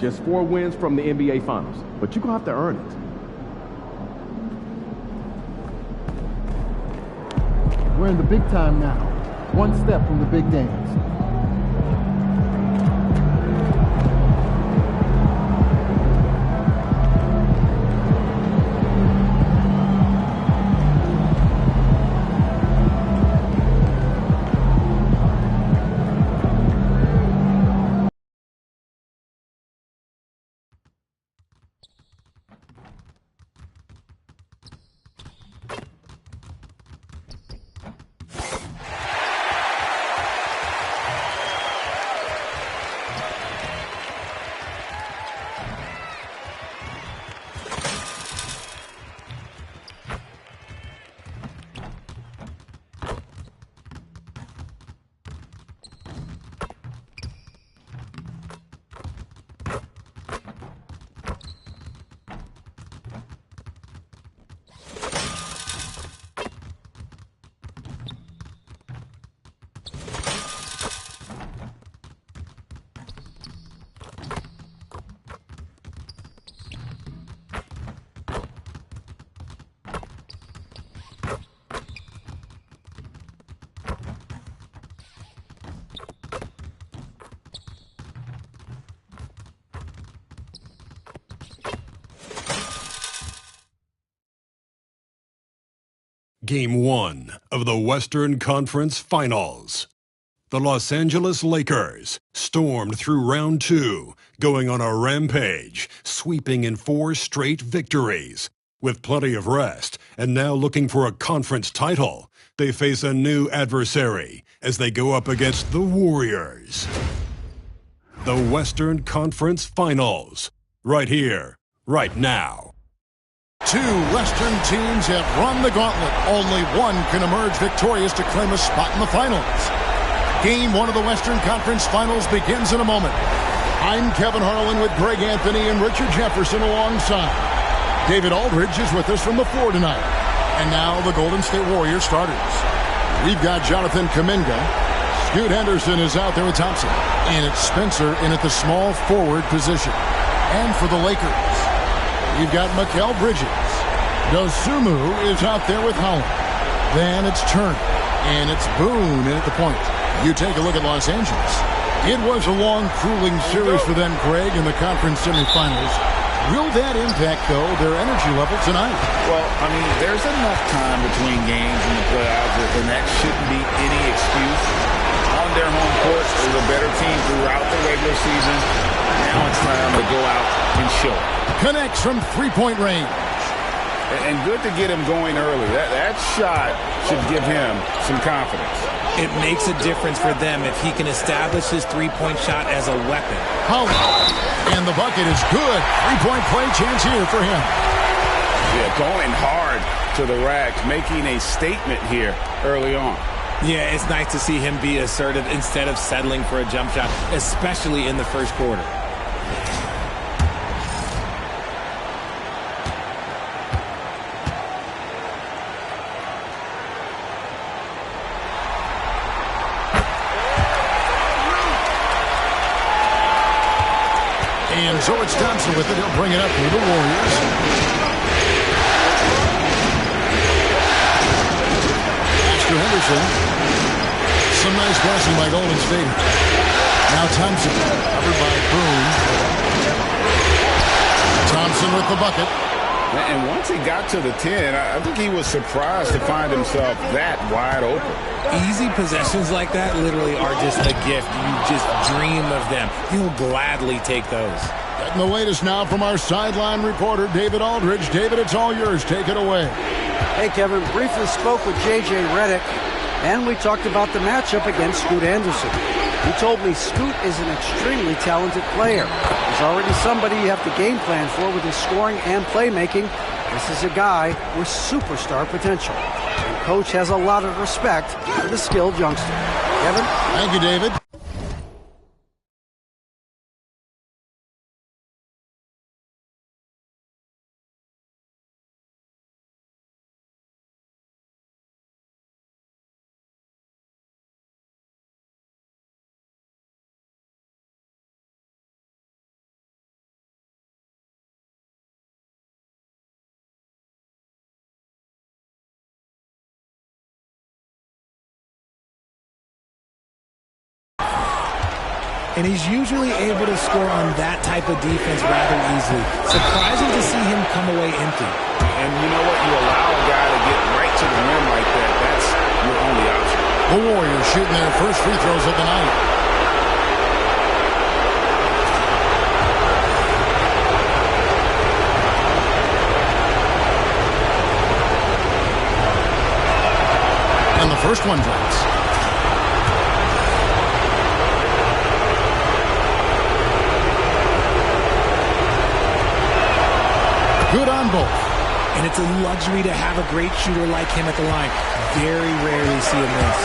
Just 4 wins from the NBA Finals, but you're going to have to earn it. We're in the big time now. One step from the big dance. Game 1 of the Western Conference Finals. The Los Angeles Lakers stormed through round 2, going on a rampage, sweeping in 4 straight victories. With plenty of rest, and now looking for a conference title, they face a new adversary as they go up against the Warriors. The Western Conference Finals. Right here, right now. 2 Western teams have run the gauntlet. Only one can emerge victorious to claim a spot in the finals. Game 1 of the Western Conference Finals begins in a moment. I'm Kevin Harlan with Greg Anthony and Richard Jefferson alongside. David Aldridge is with us from the floor tonight. And now the Golden State Warriors starters. We've got Jonathan Kuminga. Scoot Henderson is out there with Thompson. And it's Spencer in at the small forward position. And for the Lakers, we've got Mikal Bridges. Dosunmu is out there with Holland. Then it's Turner. And it's Boone in at the point. You take a look at Los Angeles. It was a long, grueling series for them, Greg, in the conference semifinals. Will that impact, though, their energy level tonight? Well, I mean, there's enough time between games in the playoffs, and that shouldn't be any excuse. On their home court, they were a better team throughout the regular season. Now it's time to go out and show it. Connects from three-point range. And good to get him going early. That shot should give him some confidence. It makes a difference for them if he can establish his three-point shot as a weapon. Holland. And the bucket is good. Three-point play chance here for him. Yeah, going hard to the rack, making a statement here early on. Yeah, it's nice to see him be assertive instead of settling for a jump shot, especially in the first quarter. And so it's Thompson with it. He'll bring it up for the Warriors. Master Henderson. Some nice passing by Golden State. Now Thompson, covered by Boone. Thompson with the bucket. And once he got to the 10, I think he was surprised to find himself that wide open. Easy possessions like that literally are just a gift. You just dream of them. He'll gladly take those. Getting the latest now from our sideline reporter, David Aldridge. David, it's all yours. Take it away. Hey, Kevin. Briefly spoke with J.J. Redick, and we talked about the matchup against Scoot Anderson. He told me Scoot is an extremely talented player. He's already somebody you have to game plan for with his scoring and playmaking. This is a guy with superstar potential. And Coach has a lot of respect for the skilled youngster. Kevin? Thank you, David. and he's usually able to score on that type of defense rather easily. Surprising to see him come away empty. And you know what? You allow a guy to get right to the rim like that. That's your only option. The Warriors shooting their first free throws of the night. And the first one drops. Good on both. And it's a luxury to have a great shooter like him at the line. Very rarely see him miss.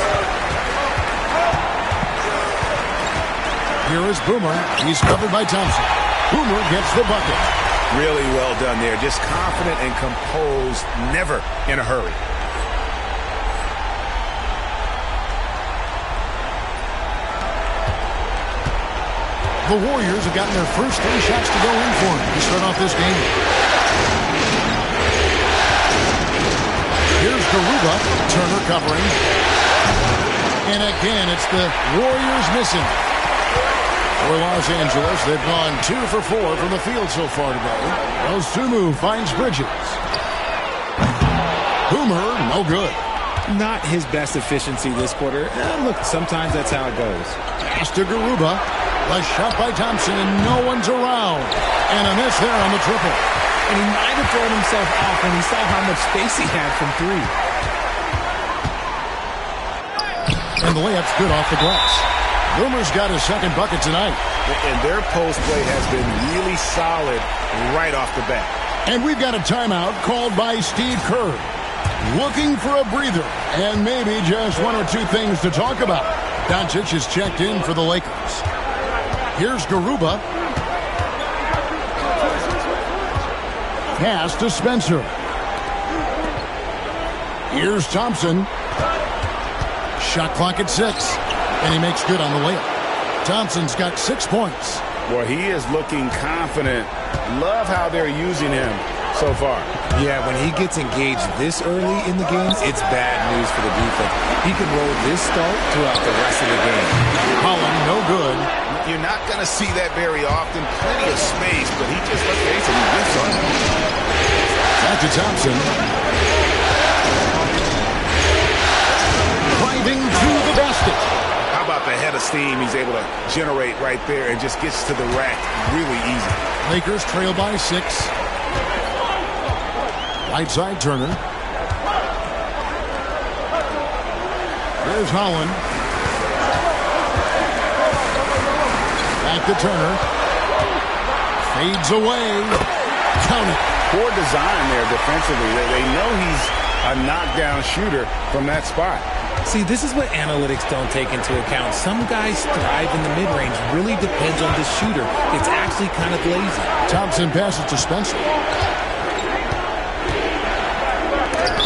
Here is Boomer. He's covered by Thompson. Boomer gets the bucket. Really well done there. Just confident and composed, never in a hurry. The Warriors have gotten their first 3 shots to go in for him to start off this game. Here's Garuba. Turner covering. And again, it's the Warriors missing. For Los Angeles, they've gone 2 for 4 from the field so far today. Sumu finds Bridges. Boomer, no good. Not his best efficiency this quarter. Look, sometimes that's how it goes. Pass to Garuba. A shot by Thompson, and no one's around. And a miss there on the triple. And he might have thrown himself off when he saw how much space he had from 3. And the layup's good off the glass. Boomer's got his second bucket tonight. And their post play has been really solid right off the bat. And we've got a timeout called by Steve Kerr. Looking for a breather and maybe just 1 or 2 things to talk about. Doncic is checked in for the Lakers. Here's Garuba. Pass to Spencer. Here's Thompson. Shot clock at 6. And he makes good on the layup. Thompson's got 6 points. Boy, he is looking confident. Love how they're using him so far. Yeah, when he gets engaged this early in the game, it's bad news for the defense. He can roll this start throughout the rest of the game. Holland, no good. You're not going to see that very often. Plenty of space, but he just, let's face it, he gets on it. Back to Thompson. Driving to the basket. How about the head of steam he's able to generate right there and just gets to the rack really easy. Lakers trail by 6. Right side Turner. There's Holland. Back to Turner. Fades away. Count it. Poor design there defensively. They know he's a knockdown shooter from that spot. See, this is what analytics don't take into account. Some guys thrive in the mid-range. Really depends on the shooter. It's actually kind of lazy. Thompson passes to Spencer.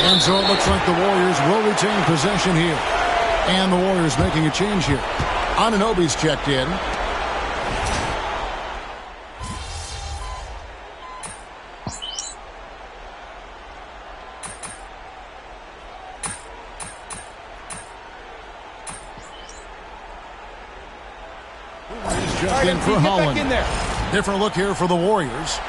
And so it looks like the Warriors will retain possession here. And the Warriors making a change here. Anunoby's checked in. Just in for Holland. Different look here for the Warriors.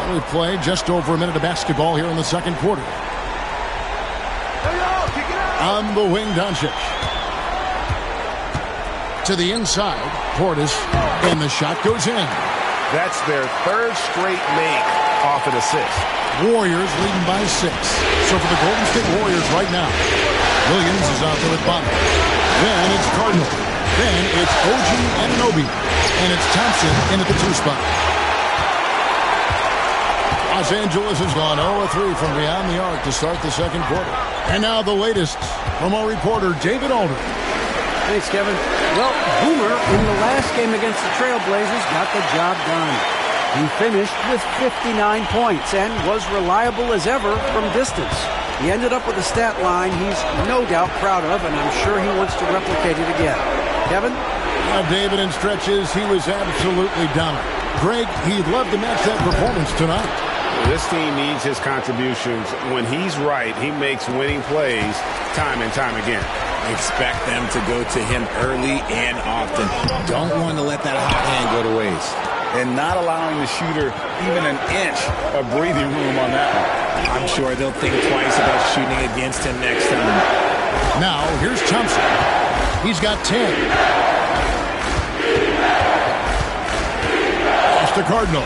We play just over a minute of basketball here in the second quarter. On the wing, Doncic. To the inside, Portis, and the shot goes in. That's their 3rd straight make off an assist. Warriors leading by 6. So for the Golden State Warriors right now, Williams is out there at bottom. Then it's Cardinal. Then it's OG Anunoby. And it's Thompson in at the 2 spot. Los Angeles has gone 0-3 from beyond the arc to start the second quarter. And now the latest from our reporter, David Aldridge. Thanks, Kevin. Well, Boomer, in the last game against the Trailblazers, got the job done. He finished with 59 points and was reliable as ever from distance. He ended up with a stat line he's no doubt proud of, and I'm sure he wants to replicate it again. Kevin? Now, David, in stretches, he was absolutely dominant. Greg, he'd love to match that performance tonight. This team needs his contributions. When he's right, he makes winning plays time and time again. Expect them to go to him early and often. Don't want to let that hot hand go to waste. And not allowing the shooter even an inch of breathing room on that one. I'm sure they'll think twice about shooting against him next time. Now, here's Thompson. He's got 10. That's the Cardinal.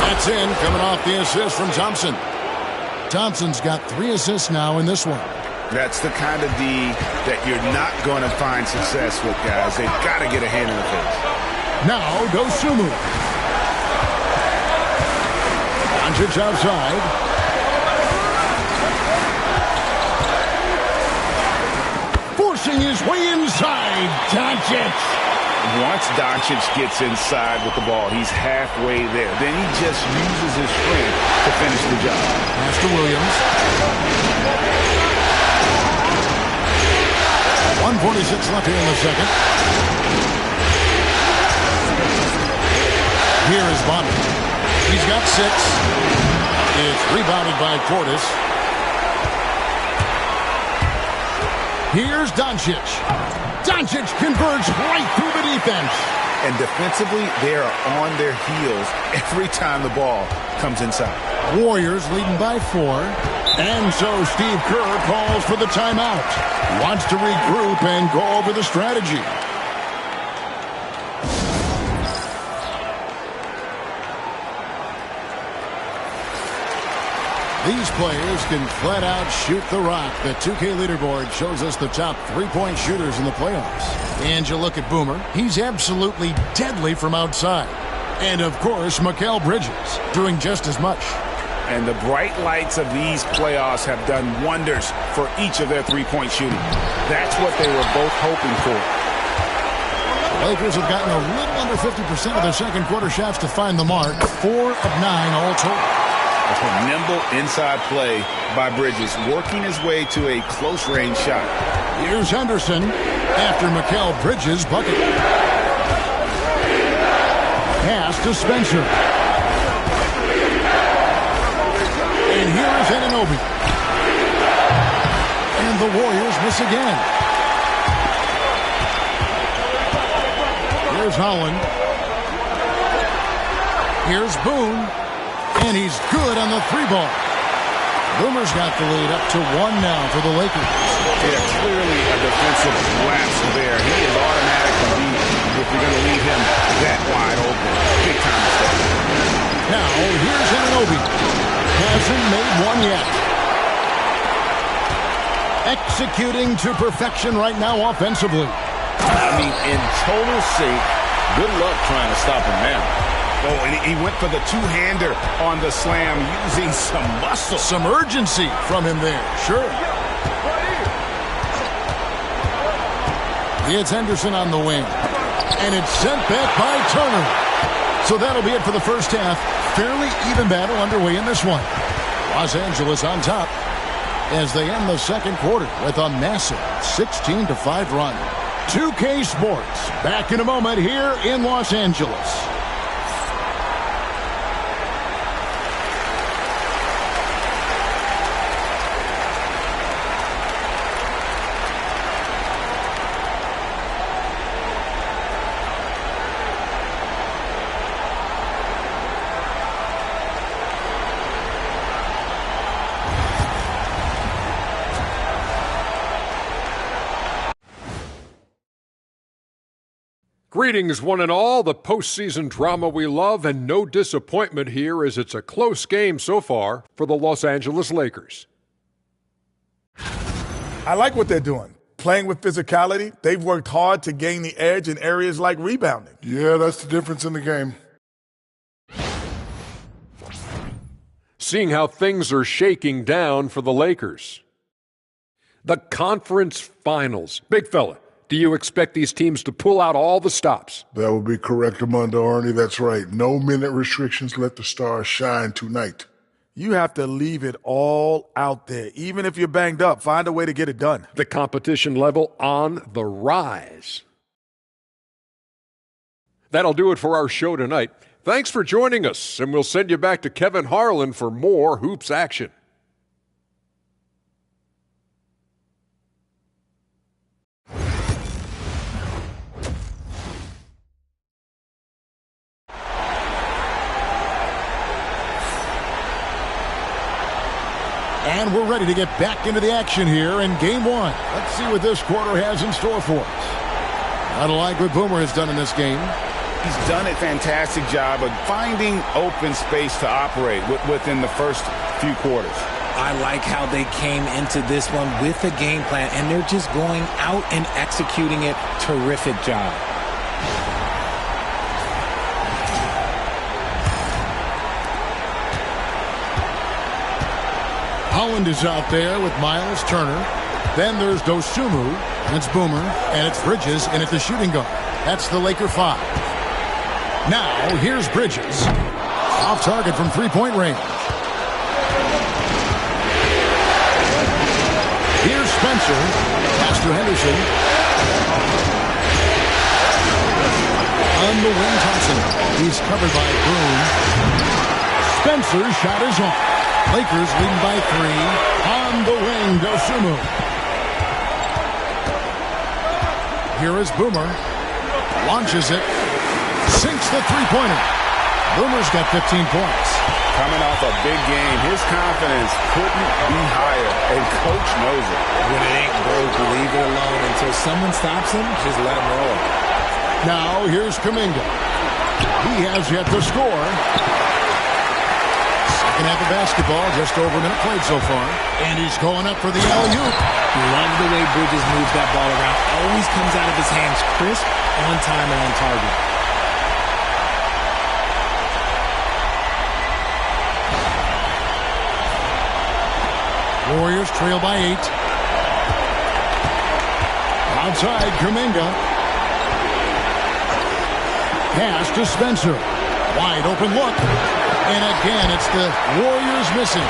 That's in, coming off the assist from Thompson. Thompson's got 3 assists now in this one. That's the kind of D that you're not going to find success with, guys. They've got to get a hand in the face. Now, Dosunmu. Doncic outside. Forcing his way inside. Doncic. Once Doncic gets inside with the ball, he's halfway there. Then he just uses his strength to finish the job. Pass to Williams. 1:46 left here in the second. Here is Bonner. He's got 6. It's rebounded by Portis. Here's Doncic. Doncic converts right through the defense. And defensively, they are on their heels every time the ball comes inside. Warriors leading by 4. And so Steve Kerr calls for the timeout. Wants to regroup and go over the strategy. These players can flat out shoot the rock. The 2K leaderboard shows us the top 3-point shooters in the playoffs. And you look at Boomer, he's absolutely deadly from outside. And of course, Mikal Bridges doing just as much. And the bright lights of these playoffs have done wonders for each of their 3-point shooting. That's what they were both hoping for. The Lakers have gotten a little under 50% of their second quarter shots to find the mark. 4 of 9 all total. A nimble inside play by Bridges, working his way to a close-range shot. Here's Henderson after Mikal Bridges' bucket. Pass to Spencer. And here is Anunoby. And the Warriors miss again. Here's Holland. Here's Boone. And he's good on the 3-ball. Boomer's got the lead up to 1 now for the Lakers. Yeah, clearly a defensive lapse there. He is automatically beat if you're going to leave him that wide open. Big time mistake. Now, here's Anunoby. Hasn't made one yet. Executing to perfection right now offensively. I mean, in total sync, good luck trying to stop him now. Oh, and he went for the two-hander on the slam using some muscle. Some urgency from him there, sure. It's Henderson on the wing. And it's sent back by Turner. So that'll be it for the first half. Fairly even battle underway in this one. Los Angeles on top as they end the second quarter with a massive 16-5 run. 2K Sports back in a moment here in Los Angeles. Greetings, one and all. The postseason drama we love, and no disappointment here as it's a close game so far for the Los Angeles Lakers. I like what they're doing. Playing with physicality, they've worked hard to gain the edge in areas like rebounding. Yeah, that's the difference in the game. Seeing how things are shaking down for the Lakers. The conference finals. Big fella, do you expect these teams to pull out all the stops? That would be correct, Armando Arnie. That's right. No minute restrictions. Let the stars shine tonight. You have to leave it all out there. Even if you're banged up, find a way to get it done. The competition level on the rise. That'll do it for our show tonight. Thanks for joining us, and we'll send you back to Kevin Harlan for more hoops action. And we're ready to get back into the action here in Game 1. Let's see what this quarter has in store for us. I like what Boomer has done in this game. He's done a fantastic job of finding open space to operate within the first few quarters. I like how they came into this one with a game plan, and they're just going out and executing it. Terrific job. Holland is out there with Miles Turner. Then there's Dosunmu, and it's Boomer, and it's Bridges, and it's the shooting guard. That's the Laker 5. Now, here's Bridges. Off target from three-point range. Here's Spencer. Pass to Henderson. On the wing, Thompson. He's covered by Boone. Spencer's shot is on. Lakers leading by 3. On the wing, Dosunmu. Here is Boomer. Launches it. Sinks the three-pointer. Boomer's got 15 points. Coming off a big game, his confidence couldn't be higher, and Coach knows it. When it ain't broke, leave it alone. Until someone stops him, just let him roll. Now, here's Kuminga. He has yet to score. Second half of basketball, just over a minute played so far. And he's going up for the alley-oop. Love the way Bridges moves that ball around. Always comes out of his hands crisp, on time, and on target. Warriors trail by 8. Outside, Kuminga. Pass to Spencer. Wide open look. And again, it's the Warriors missing.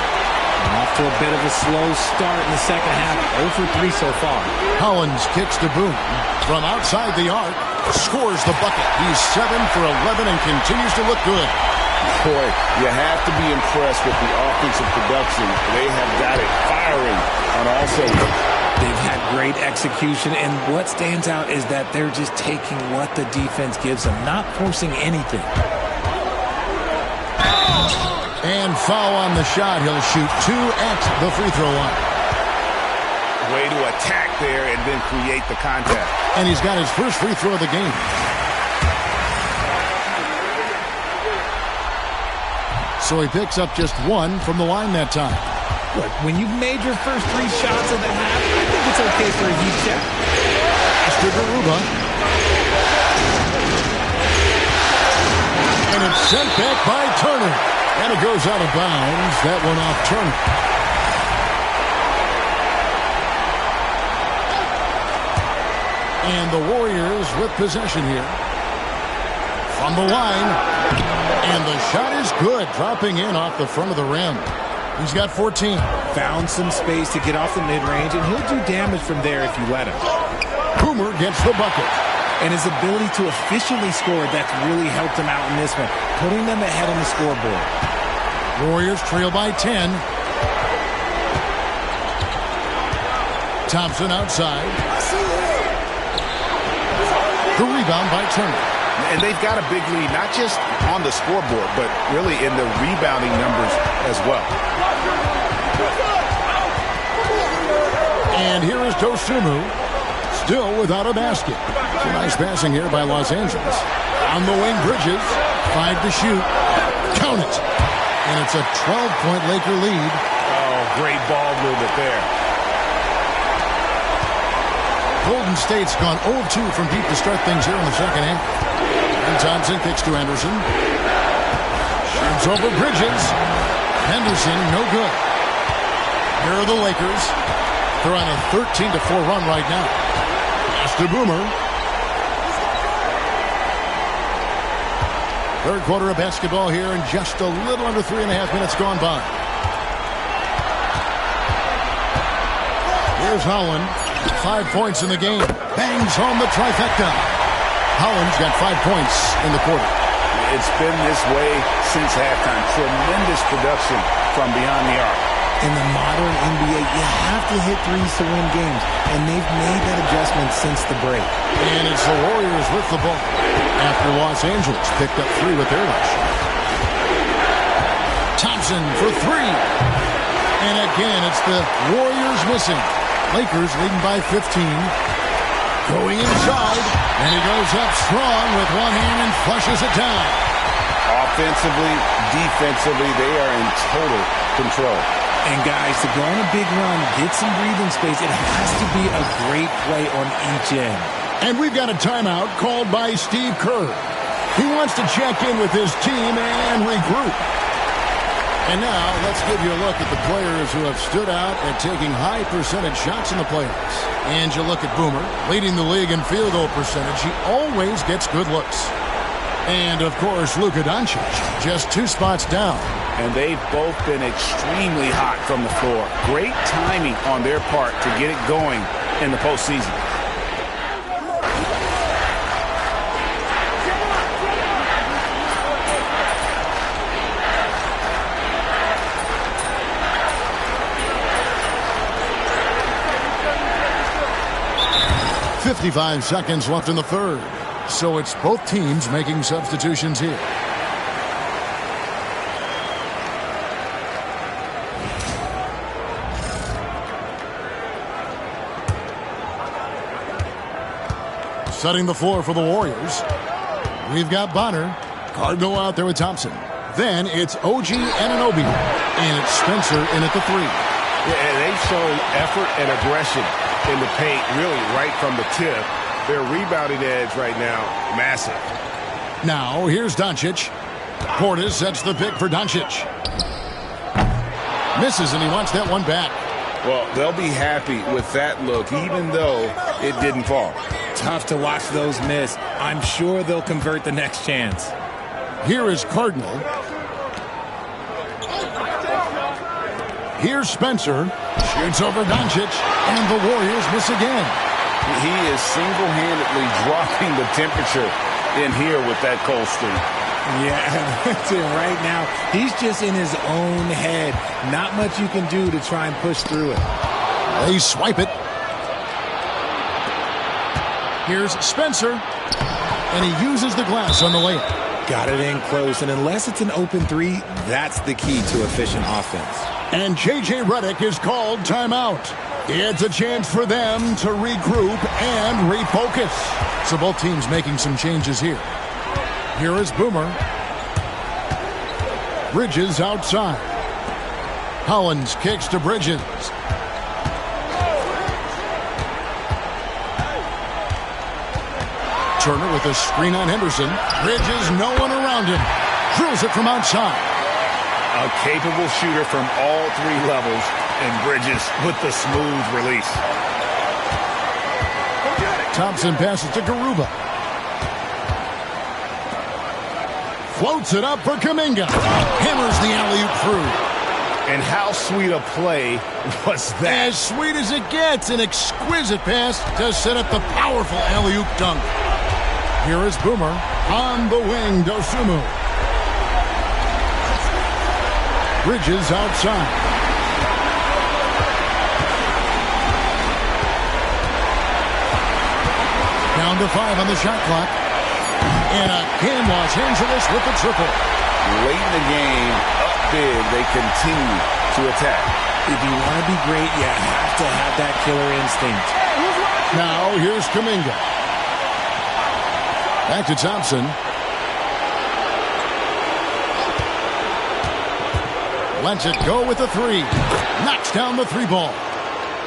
Off to a bit of a slow start in the second half. 0 for 3 so far. Collins kicks to Boone. From outside the arc, scores the bucket. He's 7 for 11 and continues to look good. Boy, you have to be impressed with the offensive production. They have got it firing on all cylinders. They've had great execution, and what stands out is that they're just taking what the defense gives them, not forcing anything. And foul on the shot. He'll shoot 2 at the free throw line. Way to attack there and then create the contact. And he's got his first free throw of the game. So he picks up just 1 from the line that time. Look, when you've made your first 3 shots of the half, I think it's okay for a heat check. Mr. Garuba. And it's sent back by Turner. And it goes out of bounds. That one off Turner. And the Warriors with possession here. From the line. And the shot is good. Dropping in off the front of the rim. He's got 14. Found some space to get off the mid-range, and he'll do damage from there if you let him. Boomer gets the bucket. And his ability to efficiently score, that's really helped him out in this one, putting them ahead on the scoreboard. Warriors trail by 10. Thompson outside. The rebound by Turner. And they've got a big lead, not just on the scoreboard, but really in the rebounding numbers as well. And here is Dosunmu, still without a basket. So nice passing here by Los Angeles. On the wing, Bridges, 5 to shoot. Count it. And it's a 12-point Laker lead. Oh, great ball movement there. Golden State's gone 0-2 from deep to start things here in the second half. And Thompson kicks to Anderson. Shoots over Bridges. Henderson, no good. Here are the Lakers. They're on a 13-4 run right now. Pass to Boomer. Third quarter of basketball here, and just a little under 3.5 minutes gone by. Here's Holland. 5 points in the game. Bangs home the trifecta. Hollins got 5 points in the quarter. It's been this way since halftime. Tremendous production from beyond the arc. In the modern NBA, you have to hit threes to win games, and they've made that adjustment since the break. And it's the Warriors with the ball after Los Angeles picked up 3 with their last shot. Thompson for 3. And again, it's the Warriors missing. Lakers leading by 15. Going inside, and he goes up strong with one hand and flushes it down. Offensively, defensively, they are in total control. And guys, to go on a big run, get some breathing space, it has to be a great play on each end. And we've got a timeout called by Steve Kerr. He wants to check in with his team and regroup. And now, let's give you a look at the players who have stood out at taking high percentage shots in the playoffs. And you look at Boomer, leading the league in field goal percentage. He always gets good looks. And, of course, Luka Doncic, just 2 spots down. And they've both been extremely hot from the floor. Great timing on their part to get it going in the postseason. .55 seconds left in the third. So it's both teams making substitutions here. Setting the floor for the Warriors. We've got Bonner. Cardinal out there with Thompson. Then it's OG Anunoby. And it's Spencer in at the 3. Yeah, and they've shown effort and aggression in the paint, really right from the tip. Their rebounding edge right now, massive. Now, here's Doncic. Portis sets the pick for Doncic. Misses, and he wants that one back. Well, they'll be happy with that look, even though it didn't fall. Tough to watch those miss. I'm sure they'll convert the next chance. Here is Cardinal. Here's Spencer. Shoots over Doncic, and the Warriors miss again. He is single-handedly dropping the temperature in here with that cold streak. Yeah, that's it right now. He's just in his own head. Not much you can do to try and push through it. They swipe it. Here's Spencer, and he uses the glass on the layup. Got it in close, and unless it's an open 3, that's the key to efficient offense. And J.J. Redick is called timeout. It's a chance for them to regroup and refocus. So both teams making some changes here. Here is Boomer. Bridges outside. Hollins kicks to Bridges. Turner with a screen on Henderson. Bridges, no one around him. Drills it from outside. A capable shooter from all 3 levels, and Bridges with the smooth release. Thompson passes to Garuba. Floats it up for Kuminga. Hammers the alley-oop through. And how sweet a play was that? As sweet as it gets, an exquisite pass to set up the powerful alley-oop dunk. Here is Boomer on the wing, Dosunmu. Bridges outside. Down to 5 on the shot clock. And again, Los Angeles with the triple. Late in the game, up big, they continue to attack. If you want to be great, you have to have that killer instinct. Now, here's Kuminga. Back to Thompson. Lets it go with the 3. Knocks down the 3 ball.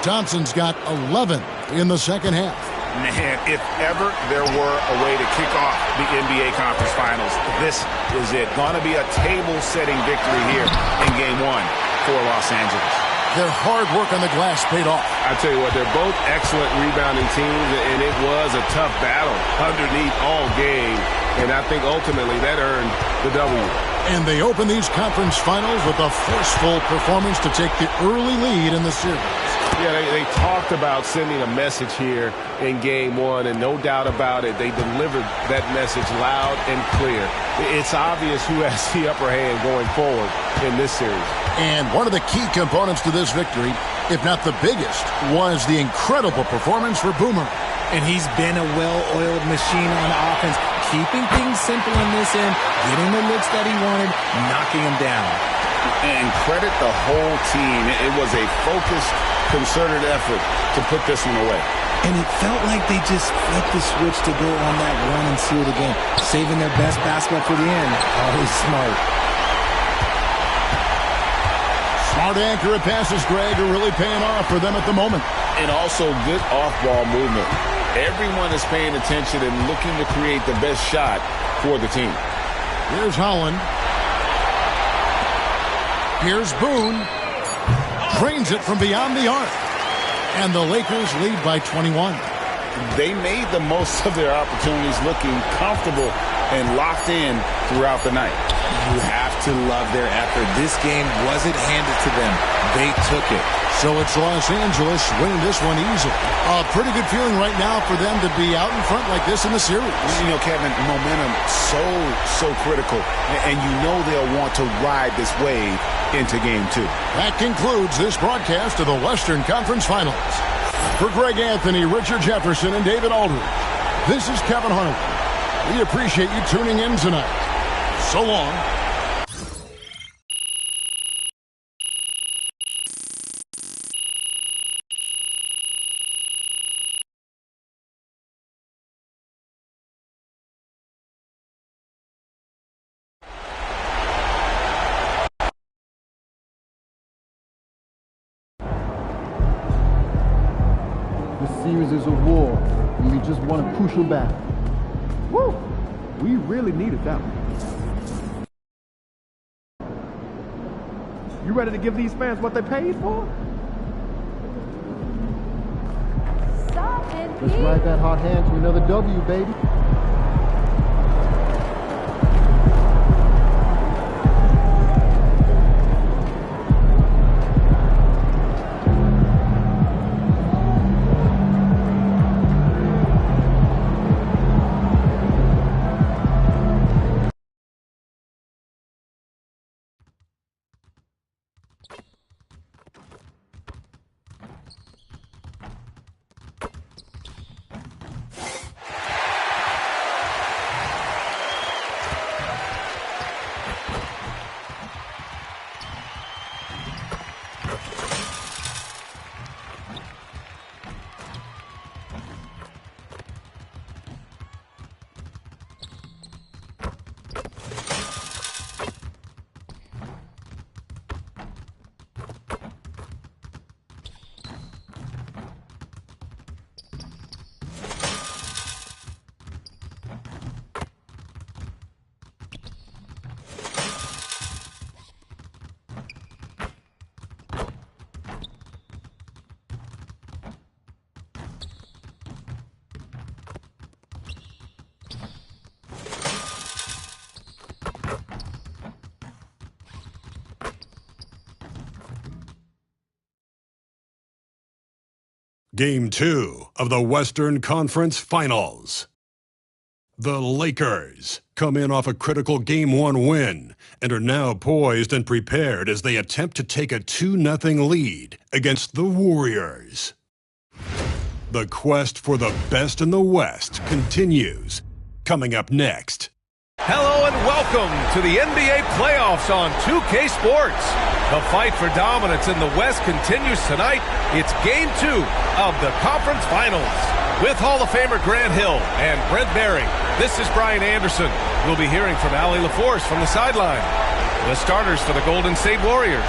Thompson's got 11 in the second half. Man, if ever there were a way to kick off the NBA Conference Finals, this is it. Going to be a table-setting victory here in Game 1 for Los Angeles. Their hard work on the glass paid off. I tell you what, they're both excellent rebounding teams, and it was a tough battle underneath all game. And I think ultimately that earned the W. And they open these conference finals with a forceful performance to take the early lead in the series. Yeah, they talked about sending a message here in Game 1, and no doubt about it, they delivered that message loud and clear. It's obvious who has the upper hand going forward in this series. And one of the key components to this victory, if not the biggest, was the incredible performance for Boomer. And he's been a well-oiled machine on offense, keeping things simple in this end, getting the looks that he wanted, knocking them down. And credit the whole team. It was a focused, concerted effort to put this one away. And it felt like they just flipped the switch to go on that run and seal the game, saving their best basketball for the end. Always smart. Smart accurate passes, Greg, are really paying off for them at the moment. And also good off-ball movement. Everyone is paying attention and looking to create the best shot for the team. Here's Holland. Here's Boone. Drains it from beyond the arc. And the Lakers lead by 21. They made the most of their opportunities, looking comfortable and locked in throughout the night. You have to love their effort. This game wasn't handed to them. They took it. So it's Los Angeles winning this one easily. A pretty good feeling right now for them to be out in front like this in the series. You know, Kevin, momentum so critical. And you know they'll want to ride this wave into Game 2. That concludes this broadcast of the Western Conference Finals. For Greg Anthony, Richard Jefferson, and David Aldridge, this is Kevin Harlan. We appreciate you tuning in tonight. So long. This series is a war, and we just won a crucial battle. Woo! We really needed that one. You ready to give these fans what they paid for? Let's ride that hot hand to another W, baby. Game 2 of the Western Conference Finals. The Lakers come in off a critical Game 1 win and are now poised and prepared as they attempt to take a 2-0 lead against the Warriors. The quest for the best in the West continues. Coming up next. Hello and welcome to the NBA playoffs on 2K Sports. The fight for dominance in the West continues tonight. It's Game 2 of the Conference Finals. With Hall of Famer Grant Hill and Brent Barry, this is Brian Anderson. We'll be hearing from Allie LaForce from the sideline. The starters for the Golden State Warriors.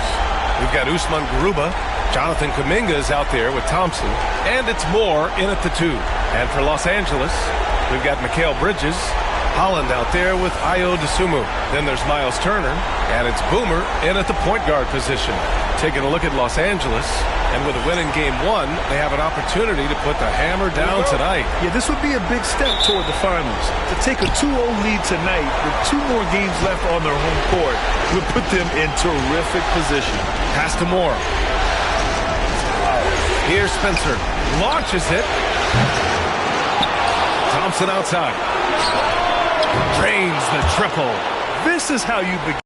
We've got Usman Garuba. Jonathan Kuminga is out there with Thompson. And it's Moore in at the 2. And for Los Angeles, we've got Mikal Bridges. Holland out there with Ayo Dosunmu. Then there's Miles Turner, and it's Boomer in at the point guard position. Taking a look at Los Angeles, and with a win in Game 1, they have an opportunity to put the hammer down tonight. Yeah, this would be a big step toward the finals. To take a 2-0 lead tonight with 2 more games left on their home court would put them in terrific position. Pass to Moore. Here's Spencer. Launches it. Thompson outside. Drains the triple. This is how you begin.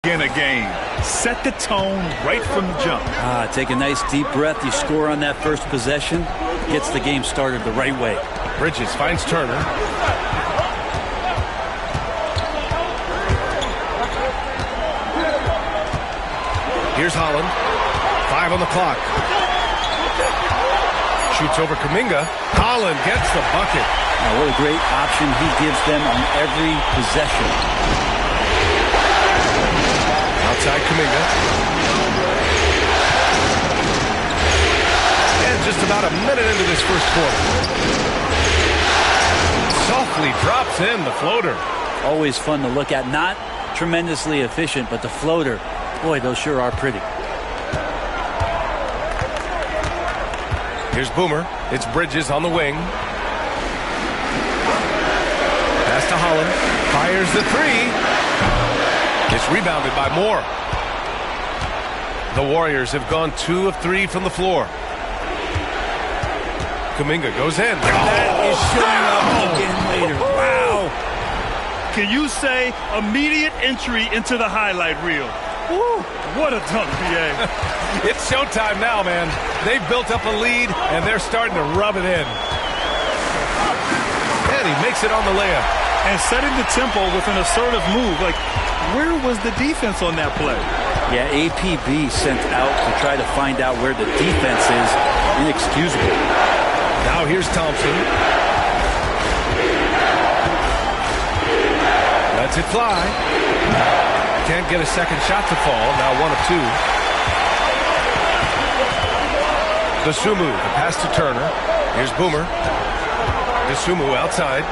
In a game. Set the tone right from the jump. Take a nice deep breath. You score on that first possession. Gets the game started the right way. Bridges finds Turner. Here's Holland. 5 on the clock. Shoots over Kuminga. Holland gets the bucket. What a great option he gives them on every possession. Outside Kuminga. And just about a minute into this first quarter. Softly drops in the floater. Always fun to look at. Not tremendously efficient, but the floater, boy, those sure are pretty. Here's Boomer. It's Bridges on the wing. Pass to Holland. Fires the three. It's rebounded by Moore. The Warriors have gone 2 of 3 from the floor. Kuminga goes in. That is showing up again later. Wow. Can you say immediate entry into the highlight reel? Woo, what a dunk, BA. It's showtime now, man. They've built up a lead, and they're starting to rub it in. And he makes it on the layup. And setting the tempo with an assertive move. Like, where was the defense on that play? Yeah, APB sent out to try to find out where the defense is. Inexcusable. Now here's Thompson. Lets it fly. Can't get a second shot to fall. Now 1 of 2. Dosunmu, the pass to Turner. Here's Boomer. Dosunmu outside.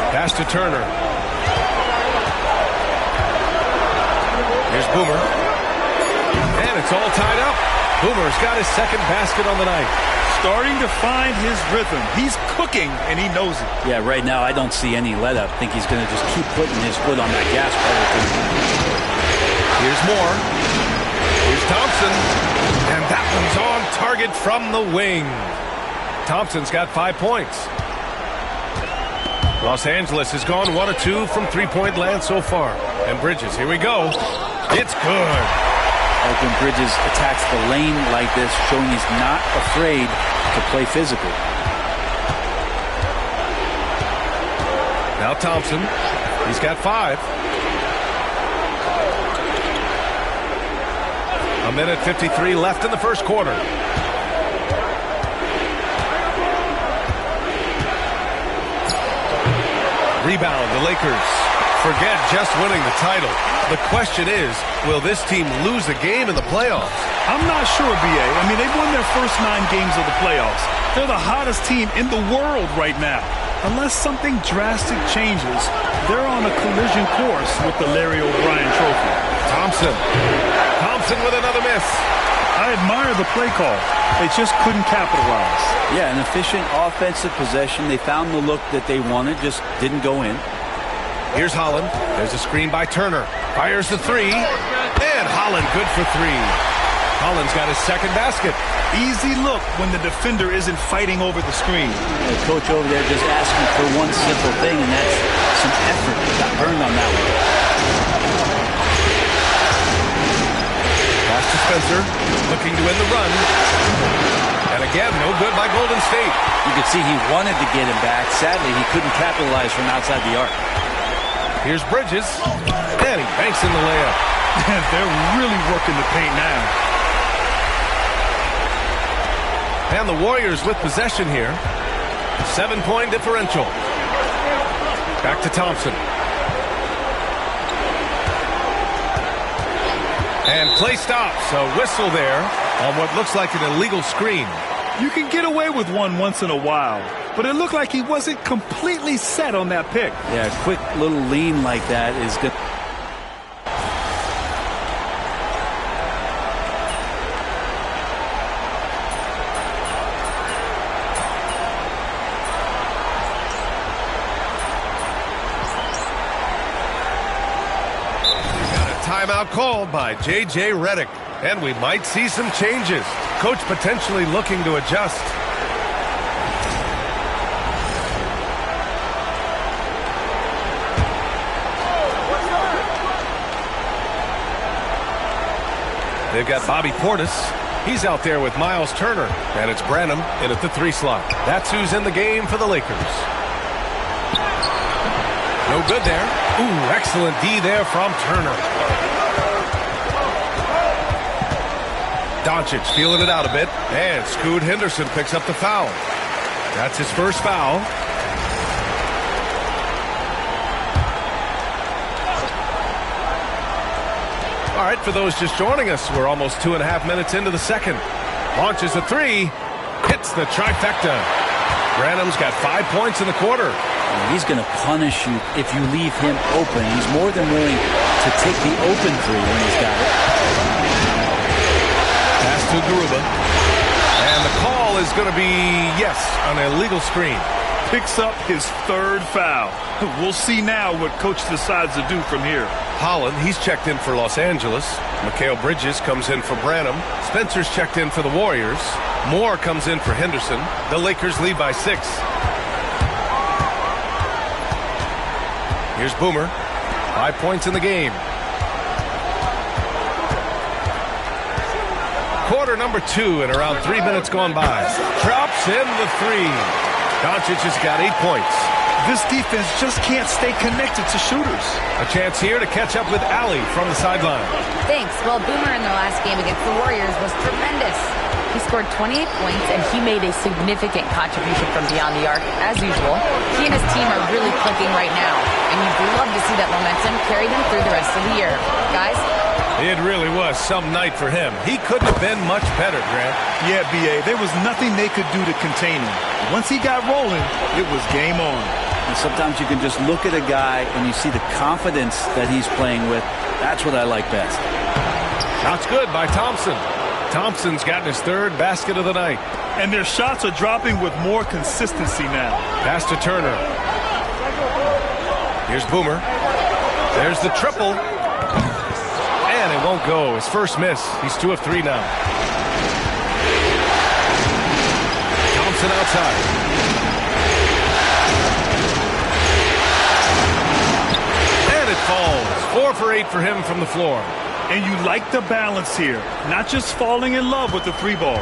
Pass to Turner. Here's Boomer. And it's all tied up. Boomer's got his second basket on the night. Starting to find his rhythm. He's cooking, and he knows it. Yeah, right now I don't see any let up. I think he's going to just keep putting his foot on that gas pedal. Here's Moore. Here's Thompson. And that one's on target from the wing. Thompson's got 5 points. Los Angeles has gone 1 of 2 from three-point land so far. And Bridges, here we go. It's good. Like when Bridges attacks the lane like this, showing he's not afraid to play physical. Now Thompson. He's got 5. A minute 53 left in the first quarter. Rebound, the Lakers forget just winning the title. The question is, will this team lose a game in the playoffs? I'm not sure, BA. I mean, they've won their first 9 games of the playoffs. They're the hottest team in the world right now. Unless something drastic changes, they're on a collision course with the Larry O'Brien Trophy. Thompson with another miss. I admire the play call. They just couldn't capitalize. Yeah, an efficient offensive possession. They found the look that they wanted, just didn't go in. Here's Holland. There's a screen by Turner. Fires the 3. And Holland good for 3. Holland's got his second basket. Easy look when the defender isn't fighting over the screen. The coach over there just asking for one simple thing, and that's some effort. Got burned on that one. Pass to Spencer, looking to win the run. And again, no good by Golden State. You could see he wanted to get him back. Sadly, he couldn't capitalize from outside the arc. Here's Bridges, and he banks in the layup. They're really working the paint now. And the Warriors with possession here. 7-point differential. Back to Thompson. And play stops. A whistle there on what looks like an illegal screen. You can get away with one once in a while, but it looked like he wasn't completely set on that pick. Yeah, a quick little lean like that is good. Timeout called by J.J. Redick, and we might see some changes. Coach potentially looking to adjust. They've got Bobby Portis. He's out there with Miles Turner, and it's Branham in at the 3 slot. That's who's in the game for the Lakers. No good there. Ooh, excellent D there from Turner. Doncic feeling it out a bit, and Scoot Henderson picks up the foul. That's his first foul. All right, for those just joining us, we're almost 2.5 minutes into the second. Launches a 3, hits the trifecta. Branham's got 5 points in the quarter. He's going to punish you if you leave him open. He's more than willing to take the open 3 when he's got it. Pass to Garuba. And the call is going to be, yes, an illegal screen. Picks up his 3rd foul. We'll see now what coach decides to do from here. Holland, he's checked in for Los Angeles. Mikal Bridges comes in for Branham. Spencer's checked in for the Warriors. Moore comes in for Henderson. The Lakers lead by 6. Here's Boomer. 5 points in the game. Quarter number 2 and around 3 minutes gone by. Drops in the 3. Doncic has got 8 points. This defense just can't stay connected to shooters. A chance here to catch up with Allie from the sideline. Thanks. Well, Boomer in the last game against the Warriors was tremendous. He scored 28 points, and he made a significant contribution from beyond the arc, as usual. He and his team are really clicking right now, and you'd love to see that momentum carry them through the rest of the year. Guys? It really was some night for him. He couldn't have been much better, Grant. Yeah, B.A., there was nothing they could do to contain him. Once he got rolling, it was game on. And sometimes you can just look at a guy and you see the confidence that he's playing with. That's what I like best. Shots good by Thompson. Thompson's gotten his 3rd basket of the night. And their shots are dropping with more consistency now. Pass to Turner. Here's Boomer. There's the triple. And it won't go. His first miss. He's 2 of 3 now. Thompson outside. And it falls. 4 for 8 for him from the floor. And you like the balance here. Not just falling in love with the 3 ball.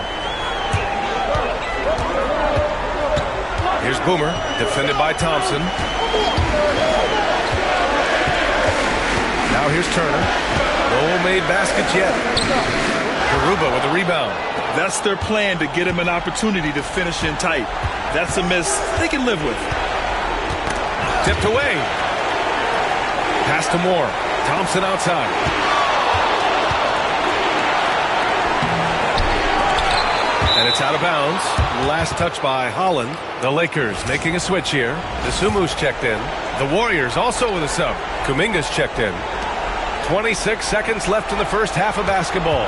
Here's Boomer. Defended by Thompson. Now here's Turner. No made baskets yet. Garuba with the rebound. That's their plan, to get him an opportunity to finish in tight. That's a miss they can live with. Tipped away. Pass to Moore. Thompson outside. And it's out of bounds. Last touch by Holland. The Lakers making a switch here. Desumu's checked in. The Warriors also with a sub. Kuminga's checked in. 26 seconds left in the first half of basketball.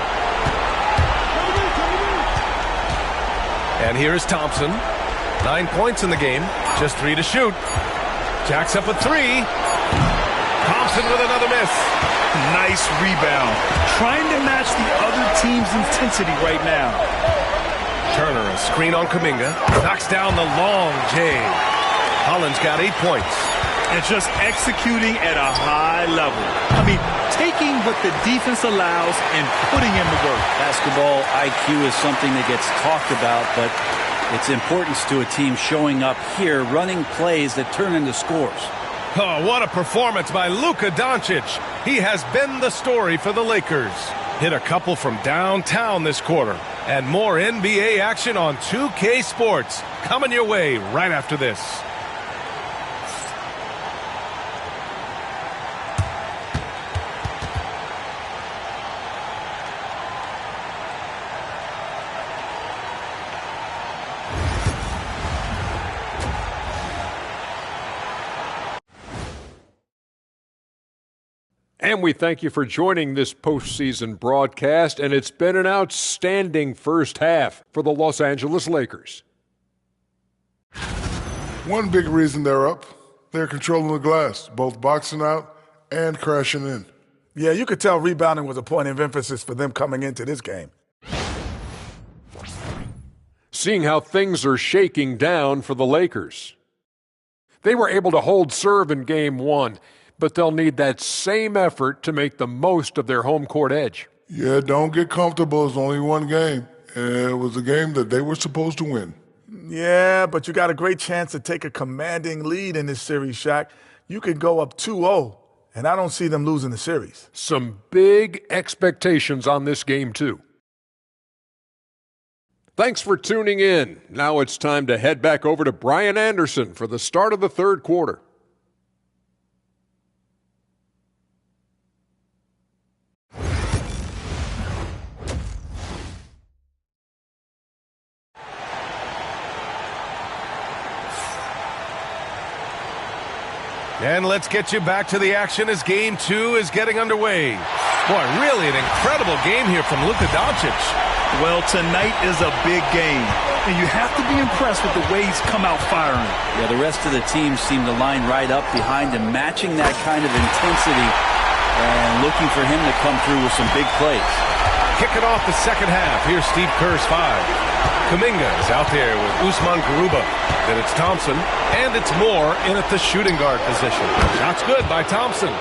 And here is Thompson. 9 points in the game. Just 3 to shoot. Jacks up a 3. Thompson with another miss. Nice rebound. Trying to match the other team's intensity right now. Turner, a screen on Kuminga. Knocks down the long J. Holland's got 8 points. And just executing at a high level. I mean, taking what the defense allows and putting in the work. Basketball IQ is something that gets talked about, but its importance to a team showing up here, running plays that turn into scores. Oh, what a performance by Luka Doncic. He has been the story for the Lakers. Hit a couple from downtown this quarter. And more NBA action on 2K Sports. Coming your way right after this. And we thank you for joining this postseason broadcast, and it's been an outstanding first half for the Los Angeles Lakers. One big reason they're up, they're controlling the glass, both boxing out and crashing in. Yeah, you could tell rebounding was a point of emphasis for them coming into this game. Seeing how things are shaking down for the Lakers. They were able to hold serve in Game 1, but they'll need that same effort to make the most of their home court edge. Yeah, don't get comfortable. It's only one game. It was a game that they were supposed to win. Yeah, but you got a great chance to take a commanding lead in this series, Shaq. You could go up 2-0, and I don't see them losing the series. Some big expectations on this game, too. Thanks for tuning in. Now it's time to head back over to Brian Anderson for the start of the third quarter. And let's get you back to the action as Game 2 is getting underway. Boy, really an incredible game here from Luka Doncic. Well, tonight is a big game, and you have to be impressed with the way he's come out firing. Yeah, the rest of the team seem to line right up behind him, matching that kind of intensity and looking for him to come through with some big plays. Kicking off the second half, here's Steve Kerr's 5. Kuminga is out there with Usman Garuba. Then it's Thompson, and it's Moore in at the shooting guard position. Shots good by Thompson.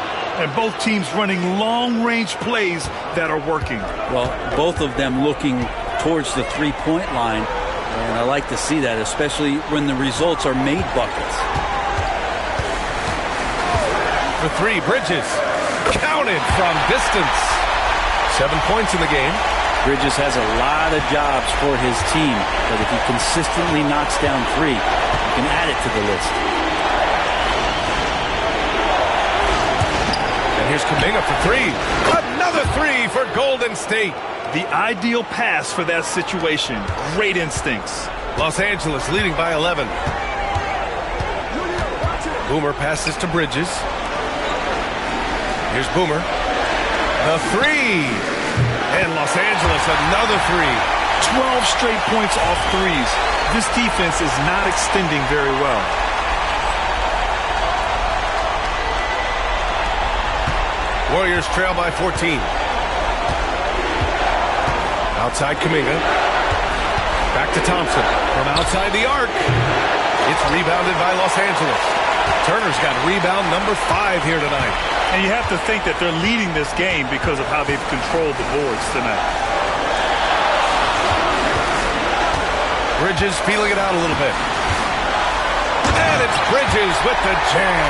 And both teams running long-range plays that are working. Well, both of them looking towards the three-point line, and I like to see that, especially when the results are made buckets. For 3, Bridges. Counted from distance. 7 points in the game. Bridges has a lot of jobs for his team, but if he consistently knocks down 3, you can add it to the list. And here's Kuminga for 3. Another 3 for Golden State. The ideal pass for that situation. Great instincts. Los Angeles leading by 11. Boomer passes to Bridges. Here's Boomer. The 3. And Los Angeles, another 3. 12 straight points off threes. This defense is not extending very well. Warriors trail by 14. Outside Kuminga. Back to Thompson. From outside the arc. It's rebounded by Los Angeles. Turner's got rebound number 5 here tonight. And you have to think that they're leading this game because of how they've controlled the boards tonight. Bridges feeling it out a little bit. And it's Bridges with the jam.